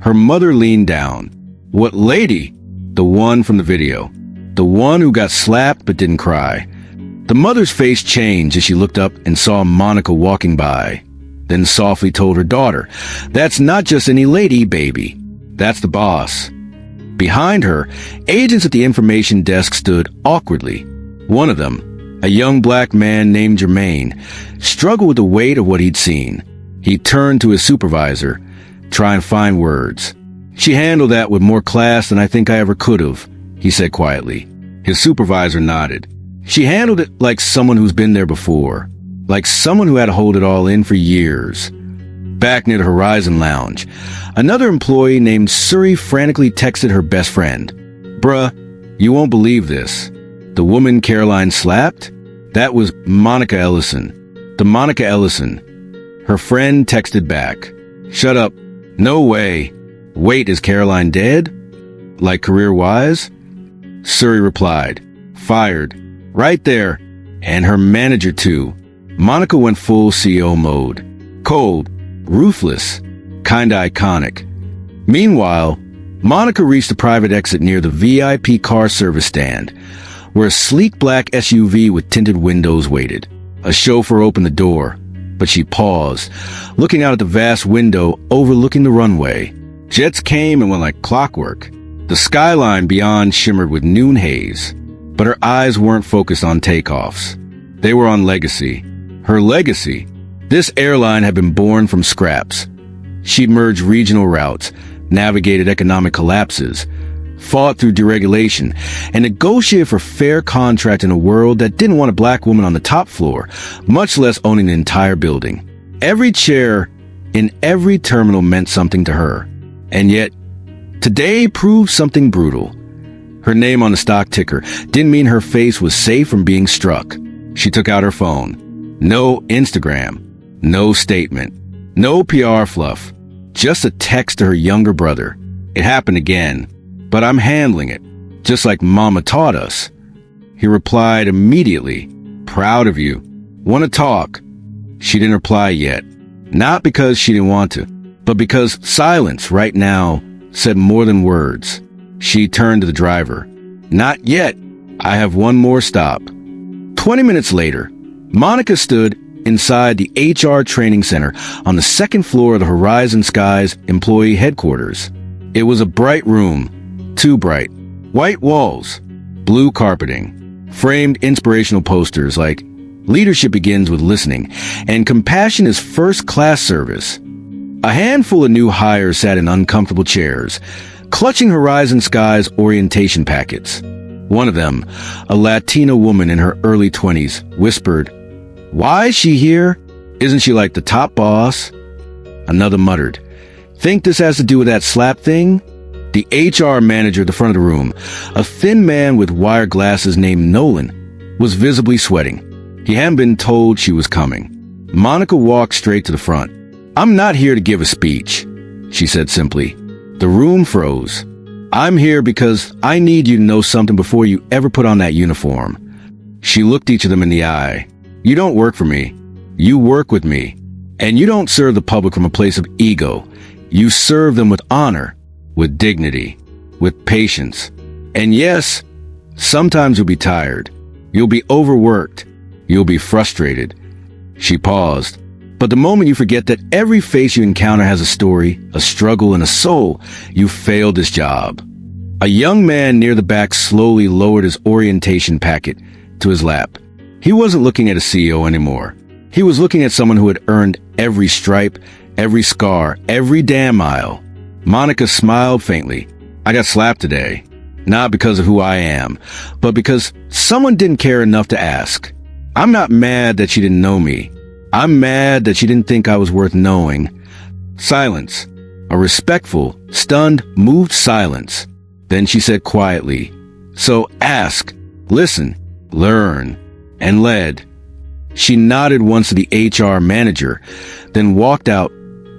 Speaker 1: Her mother leaned down. What lady? The one from the video. The one who got slapped but didn't cry. The mother's face changed as she looked up and saw Monica walking by, then softly told her daughter, That's not just any lady, baby. That's the boss. Behind her, agents at the information desk stood awkwardly. One of them, a young black man named Jermaine, struggled with the weight of what he'd seen. He turned to his supervisor, trying to find words. She handled that with more class than I think I ever could have, he said quietly. His supervisor nodded. She handled it like someone who's been there before, like someone who had to hold it all in for years. Back near the Horizon Lounge, another employee named Suri frantically texted her best friend. Bruh, you won't believe this. The woman Caroline slapped? That was Monica Ellison. The Monica Ellison. Her friend texted back. Shut up. No way. Wait, is Caroline dead? Like career-wise? Suri replied. Fired. Right there. And her manager too. Monica went full CEO mode. Cold. Ruthless. Kinda iconic. Meanwhile, Monica reached a private exit near the VIP car service stand, where a sleek black SUV with tinted windows waited. A chauffeur opened the door, but she paused, looking out at the vast window overlooking the runway. Jets came and went like clockwork. The skyline beyond shimmered with noon haze, but her eyes weren't focused on takeoffs. They were on legacy. Her legacy. This airline had been born from scraps. She'd merged regional routes, navigated economic collapses, fought through deregulation, and negotiated for fair contract in a world that didn't want a black woman on the top floor, much less owning the entire building. Every chair in every terminal meant something to her. And yet, today proved something brutal. Her name on the stock ticker didn't mean her face was safe from being struck. She took out her phone. No Instagram. No statement. No PR fluff. Just a text to her younger brother. It happened again. But I'm handling it, just like Mama taught us. He replied immediately, "Proud of you. Want to talk?" She didn't reply yet. Not because she didn't want to, but because silence right now said more than words. She turned to the driver. "Not yet. I have one more stop." 20 minutes later, Monica stood inside the HR training center on the second floor of the Horizon Skies employee headquarters. It was a bright room. Too bright. White walls, blue carpeting, framed inspirational posters like "Leadership begins with listening" and "Compassion is first-class service." A handful of new hires sat in uncomfortable chairs, clutching Horizon Sky's orientation packets. One of them, a Latina woman in her early 20s, whispered, "Why is she here? Isn't she like the top boss?" Another muttered, "Think this has to do with that slap thing?" The HR manager at the front of the room, a thin man with wire glasses named Nolan, was visibly sweating. He hadn't been told she was coming. Monica walked straight to the front. "I'm not here to give a speech," she said simply. The room froze. "I'm here because I need you to know something before you ever put on that uniform." She looked each of them in the eye. "You don't work for me. You work with me. And you don't serve the public from a place of ego. You serve them with honor, with dignity, with patience. And yes, sometimes you'll be tired. You'll be overworked. You'll be frustrated." She paused. "But the moment you forget that every face you encounter has a story, a struggle, and a soul, you failed this job." A young man near the back slowly lowered his orientation packet to his lap. He wasn't looking at a CEO anymore. He was looking at someone who had earned every stripe, every scar, every damn mile. Monica smiled faintly. "I got slapped today. Not because of who I am, but because someone didn't care enough to ask. I'm not mad that she didn't know me. I'm mad that she didn't think I was worth knowing." Silence. A respectful, stunned, moved silence. Then she said quietly, "So ask, listen, learn," and led. She nodded once to the HR manager, then walked out,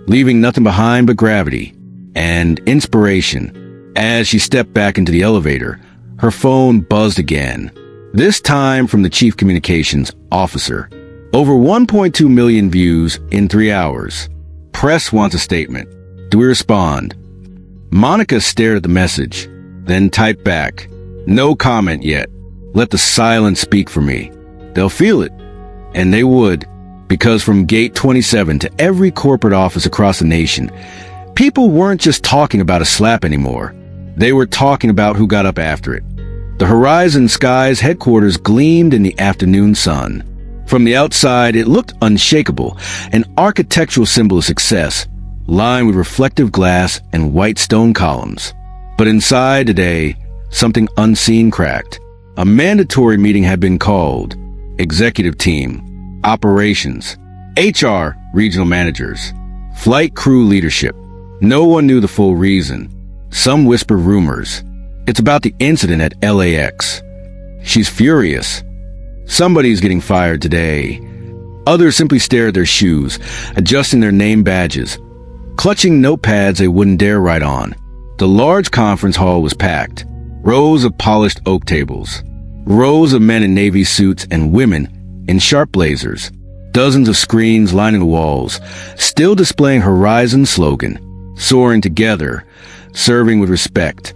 Speaker 1: leaving nothing behind but gravity and inspiration. As she stepped back into the elevator, her phone buzzed again. This time from the chief communications officer. "Over 1.2 million views in 3 hours. Press wants a statement. Do we respond?" Monica stared at the message, then typed back, "No comment yet. Let the silence speak for me. They'll feel it." And they would, because from Gate 27 to every corporate office across the nation, people weren't just talking about a slap anymore. They were talking about who got up after it. The Horizon Skies headquarters gleamed in the afternoon sun. From the outside, it looked unshakable, an architectural symbol of success, lined with reflective glass and white stone columns. But inside today, something unseen cracked. A mandatory meeting had been called. Executive team, operations, HR, regional managers, flight crew leadership. No one knew the full reason. Some whispered rumors. It's about the incident at LAX. She's furious. Somebody's getting fired today. Others simply stared at their shoes, adjusting their name badges, clutching notepads they wouldn't dare write on. The large conference hall was packed. Rows of polished oak tables. Rows of men in navy suits and women in sharp blazers. Dozens of screens lining the walls, still displaying Horizon's slogan, "Soaring together, serving with respect."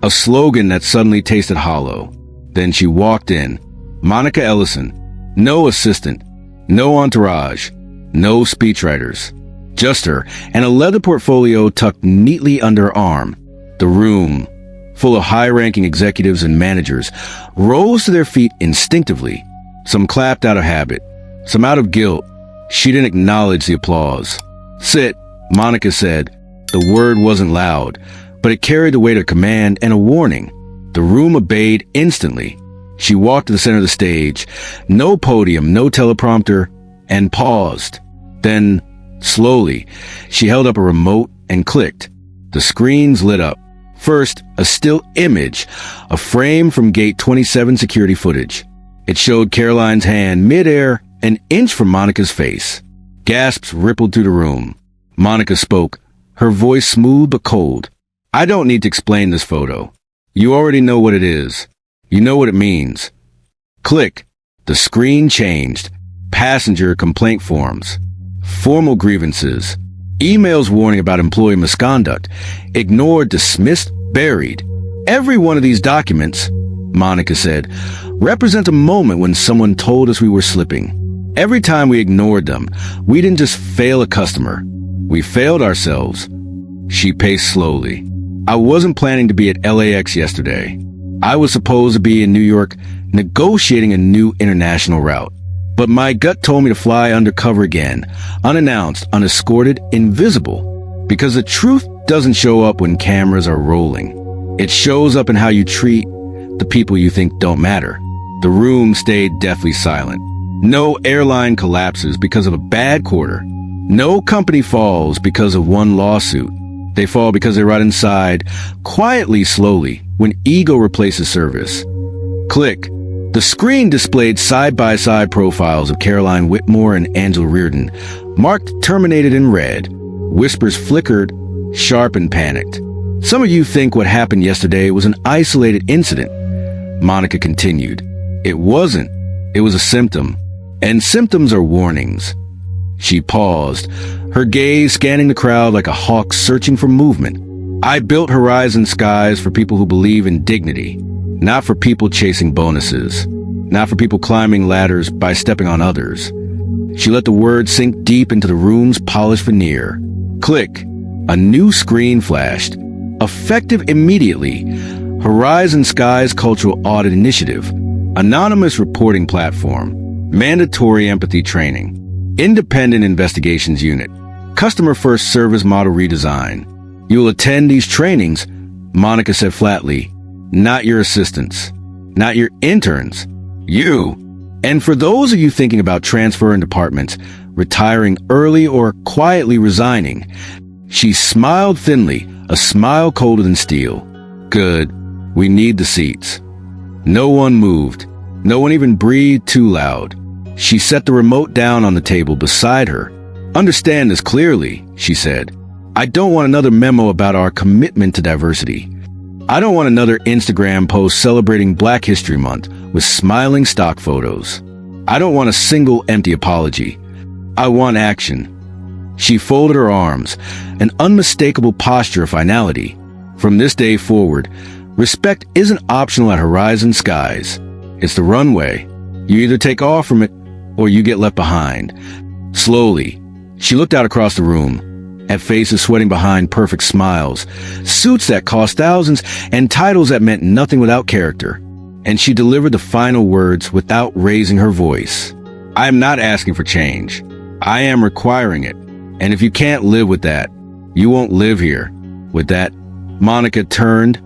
Speaker 1: A slogan that suddenly tasted hollow. Then she walked in. Monica Ellison. No assistant. No entourage, no speechwriters. Just her, and a leather portfolio tucked neatly under her arm. The room, full of high-ranking executives and managers, rose to their feet instinctively. Some clapped out of habit, some out of guilt. She didn't acknowledge the applause. "Sit," Monica said. The word wasn't loud, but it carried the weight of command and a warning. The room obeyed instantly. She walked to the center of the stage, no podium, no teleprompter, and paused. Then, slowly, she held up a remote and clicked. The screens lit up. First, a still image, a frame from Gate 27 security footage. It showed Caroline's hand midair, an inch from Monica's face. Gasps rippled through the room. Monica spoke, her voice smooth but cold. "I don't need to explain this photo. You already know what it is. You know what it means." Click. The screen changed. Passenger complaint forms. Formal grievances. Emails warning about employee misconduct. Ignored, dismissed, buried. Every one of these documents, Monica said, represents a moment when someone told us we were slipping. Every time we ignored them, we didn't just fail a customer. We failed ourselves. She paced slowly. "I wasn't planning to be at LAX yesterday. I was supposed to be in New York negotiating a new international route. But my gut told me to fly undercover again, unannounced, unescorted, invisible. Because the truth doesn't show up when cameras are rolling. It shows up in how you treat the people you think don't matter." The room stayed deathly silent. No airline collapses because of a bad quarter. No company falls because of one lawsuit. They fall because they rot inside, quietly, slowly, when ego replaces service. Click. The screen displayed side-by-side profiles of Caroline Whitmore and Angela Reardon, marked terminated in red. Whispers flickered, sharp and panicked. "Some of you think what happened yesterday was an isolated incident," Monica continued. "It wasn't. It was a symptom. And symptoms are warnings." She paused, her gaze scanning the crowd like a hawk searching for movement. "I built Horizon Skies for people who believe in dignity. Not for people chasing bonuses. Not for people climbing ladders by stepping on others." She let the words sink deep into the room's polished veneer. Click. A new screen flashed. Effective immediately. Horizon Skies Cultural Audit Initiative. Anonymous reporting platform. Mandatory empathy training. Independent investigations unit. Customer first service model redesign. "You will attend these trainings," Monica said flatly. "Not your assistants. Not your interns. You. And for those of you thinking about transferring departments, retiring early or quietly resigning," she smiled thinly, a smile colder than steel. "Good. We need the seats." No one moved. No one even breathed too loud. She set the remote down on the table beside her. "Understand this clearly," she said. "I don't want another memo about our commitment to diversity. I don't want another Instagram post celebrating Black History Month with smiling stock photos. I don't want a single empty apology. I want action." She folded her arms, an unmistakable posture of finality. From this day forward, respect isn't optional at Horizon Skies. It's the runway. You either take off from it, or you get left behind. Slowly, she looked out across the room, at faces sweating behind perfect smiles, suits that cost thousands, and titles that meant nothing without character. And she delivered the final words without raising her voice. "I am not asking for change. I am requiring it. And if you can't live with that, you won't live here." With that, Monica turned,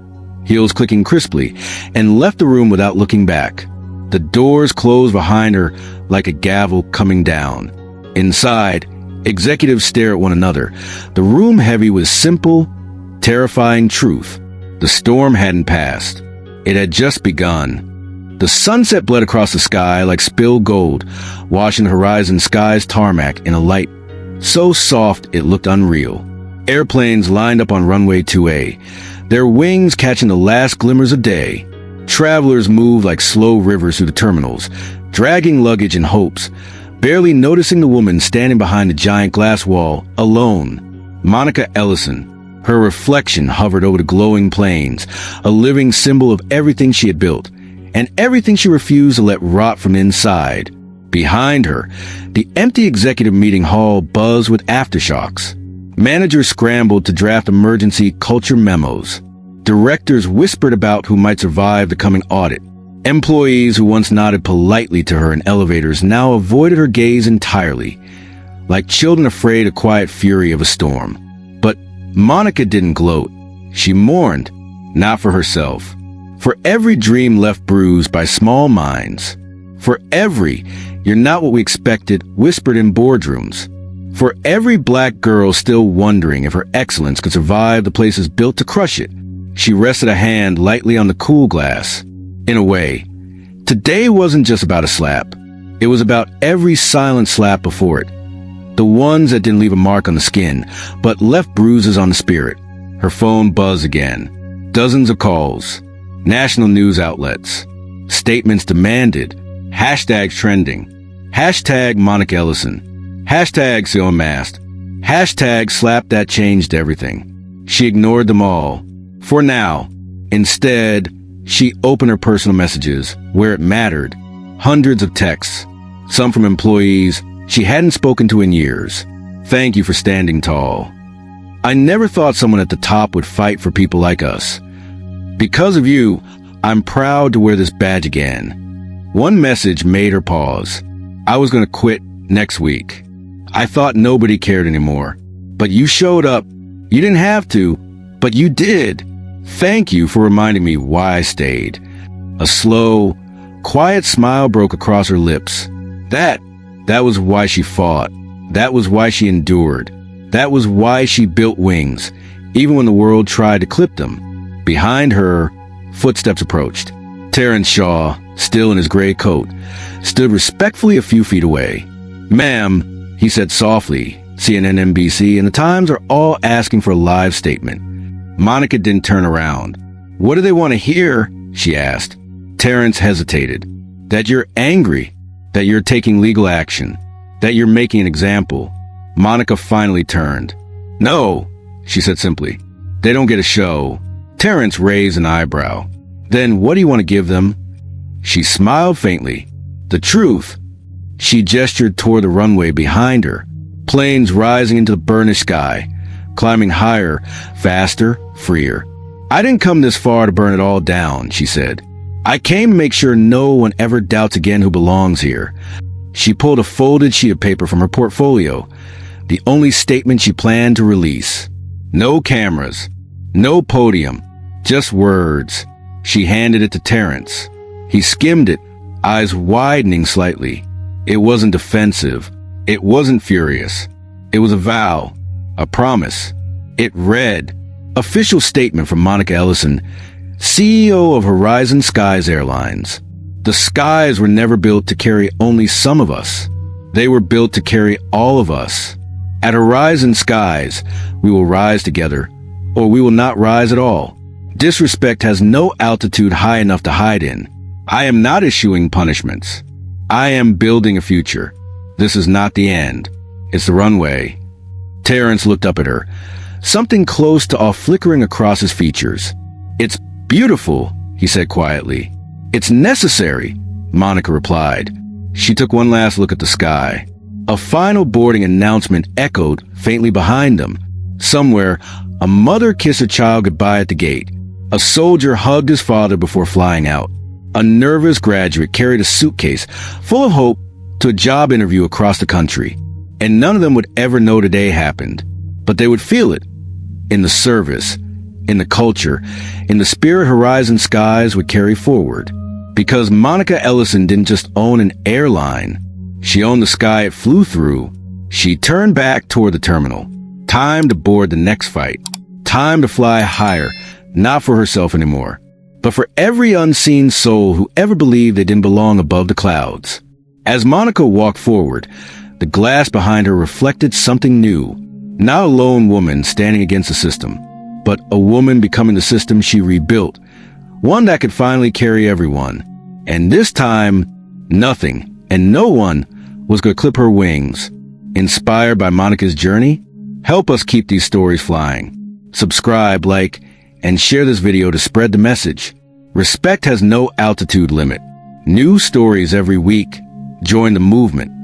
Speaker 1: heels clicking crisply, and left the room without looking back. The doors closed behind her like a gavel coming down. Inside, executives stare at one another, the room heavy with simple, terrifying truth. The storm hadn't passed. It had just begun. The sunset bled across the sky like spilled gold, washing the Horizon Skies tarmac in a light so soft it looked unreal. Airplanes lined up on runway 2A, their wings catching the last glimmers of day. Travelers moved like slow rivers through the terminals, dragging luggage and hopes, barely noticing the woman standing behind the giant glass wall, alone. Monica Ellison. Her reflection hovered over the glowing planes, a living symbol of everything she had built, and everything she refused to let rot from inside. Behind her, the empty executive meeting hall buzzed with aftershocks. Managers scrambled to draft emergency culture memos. Directors whispered about who might survive the coming audit. Employees who once nodded politely to her in elevators now avoided her gaze entirely, like children afraid of quiet fury of a storm. But Monica didn't gloat. She mourned, not for herself. For every dream left bruised by small minds. For every "you're not what we expected" whispered in boardrooms. For every black girl still wondering if her excellence could survive the places built to crush it. She rested a hand lightly on the cool glass. In a way, today wasn't just about a slap. It was about every silent slap before it. The ones that didn't leave a mark on the skin, but left bruises on the spirit. Her phone buzzed again. Dozens of calls. National news outlets. Statements demanded. Hashtags trending. Hashtag Monica Ellison. Hashtag so unmasked. Hashtag slap that changed everything. She ignored them all. For now. Instead, she opened her personal messages where it mattered. Hundreds of texts. Some from employees she hadn't spoken to in years. Thank you for standing tall. I never thought someone at the top would fight for people like us. Because of you, I'm proud to wear this badge again. One message made her pause. I was going to quit next week. I thought nobody cared anymore. But you showed up. You didn't have to, but you did. Thank you for reminding me why I stayed. A slow, quiet smile broke across her lips. That was why she fought. That was why she endured. That was why she built wings, even when the world tried to clip them. Behind her, footsteps approached. Terrence Shaw, still in his gray coat, stood respectfully a few feet away. "Ma'am," he said softly, CNN, NBC, and the Times are all asking for a live statement. Monica didn't turn around. "What do they want to hear?" she asked. Terrence hesitated. "That you're angry, that you're taking legal action, that you're making an example." Monica finally turned. "No," she said simply. "They don't get a show." Terrence raised an eyebrow. "Then what do you want to give them?" She smiled faintly. "The truth." She gestured toward the runway behind her. Planes rising into the burnished sky, climbing higher, faster, freer. "I didn't come this far to burn it all down," she said. "I came to make sure no one ever doubts again who belongs here." She pulled a folded sheet of paper from her portfolio, the only statement she planned to release. No cameras, no podium, just words. She handed it to Terrence. He skimmed it, eyes widening slightly. It wasn't defensive. It wasn't furious. It was a vow, a promise. It read, "Official statement from Monica Ellison, CEO of Horizon Skies Airlines. The skies were never built to carry only some of us. They were built to carry all of us. At Horizon Skies, we will rise together, or we will not rise at all. Disrespect has no altitude high enough to hide in. I am not issuing punishments. I am building a future. This is not the end. It's the runway." Terrence looked up at her, something close to awe flickering across his features. "It's beautiful," he said quietly. "It's necessary," Monica replied. She took one last look at the sky. A final boarding announcement echoed faintly behind them. Somewhere, a mother kissed her child goodbye at the gate. A soldier hugged his father before flying out. A nervous graduate carried a suitcase full of hope to a job interview across the country. And none of them would ever know today happened. But they would feel it. In the service, in the culture, in the spirit Horizon Skies would carry forward. Because Monica Ellison didn't just own an airline. She owned the sky it flew through. She turned back toward the terminal. Time to board the next flight. Time to fly higher, not for herself anymore, but for every unseen soul who ever believed they didn't belong above the clouds. As Monica walked forward, the glass behind her reflected something new. Not a lone woman standing against the system, but a woman becoming the system she rebuilt. One that could finally carry everyone. And this time, nothing and no one was going to clip her wings. Inspired by Monica's journey? Help us keep these stories flying. Subscribe, like, and share this video to spread the message. Respect has no altitude limit. New stories every week. join the movement.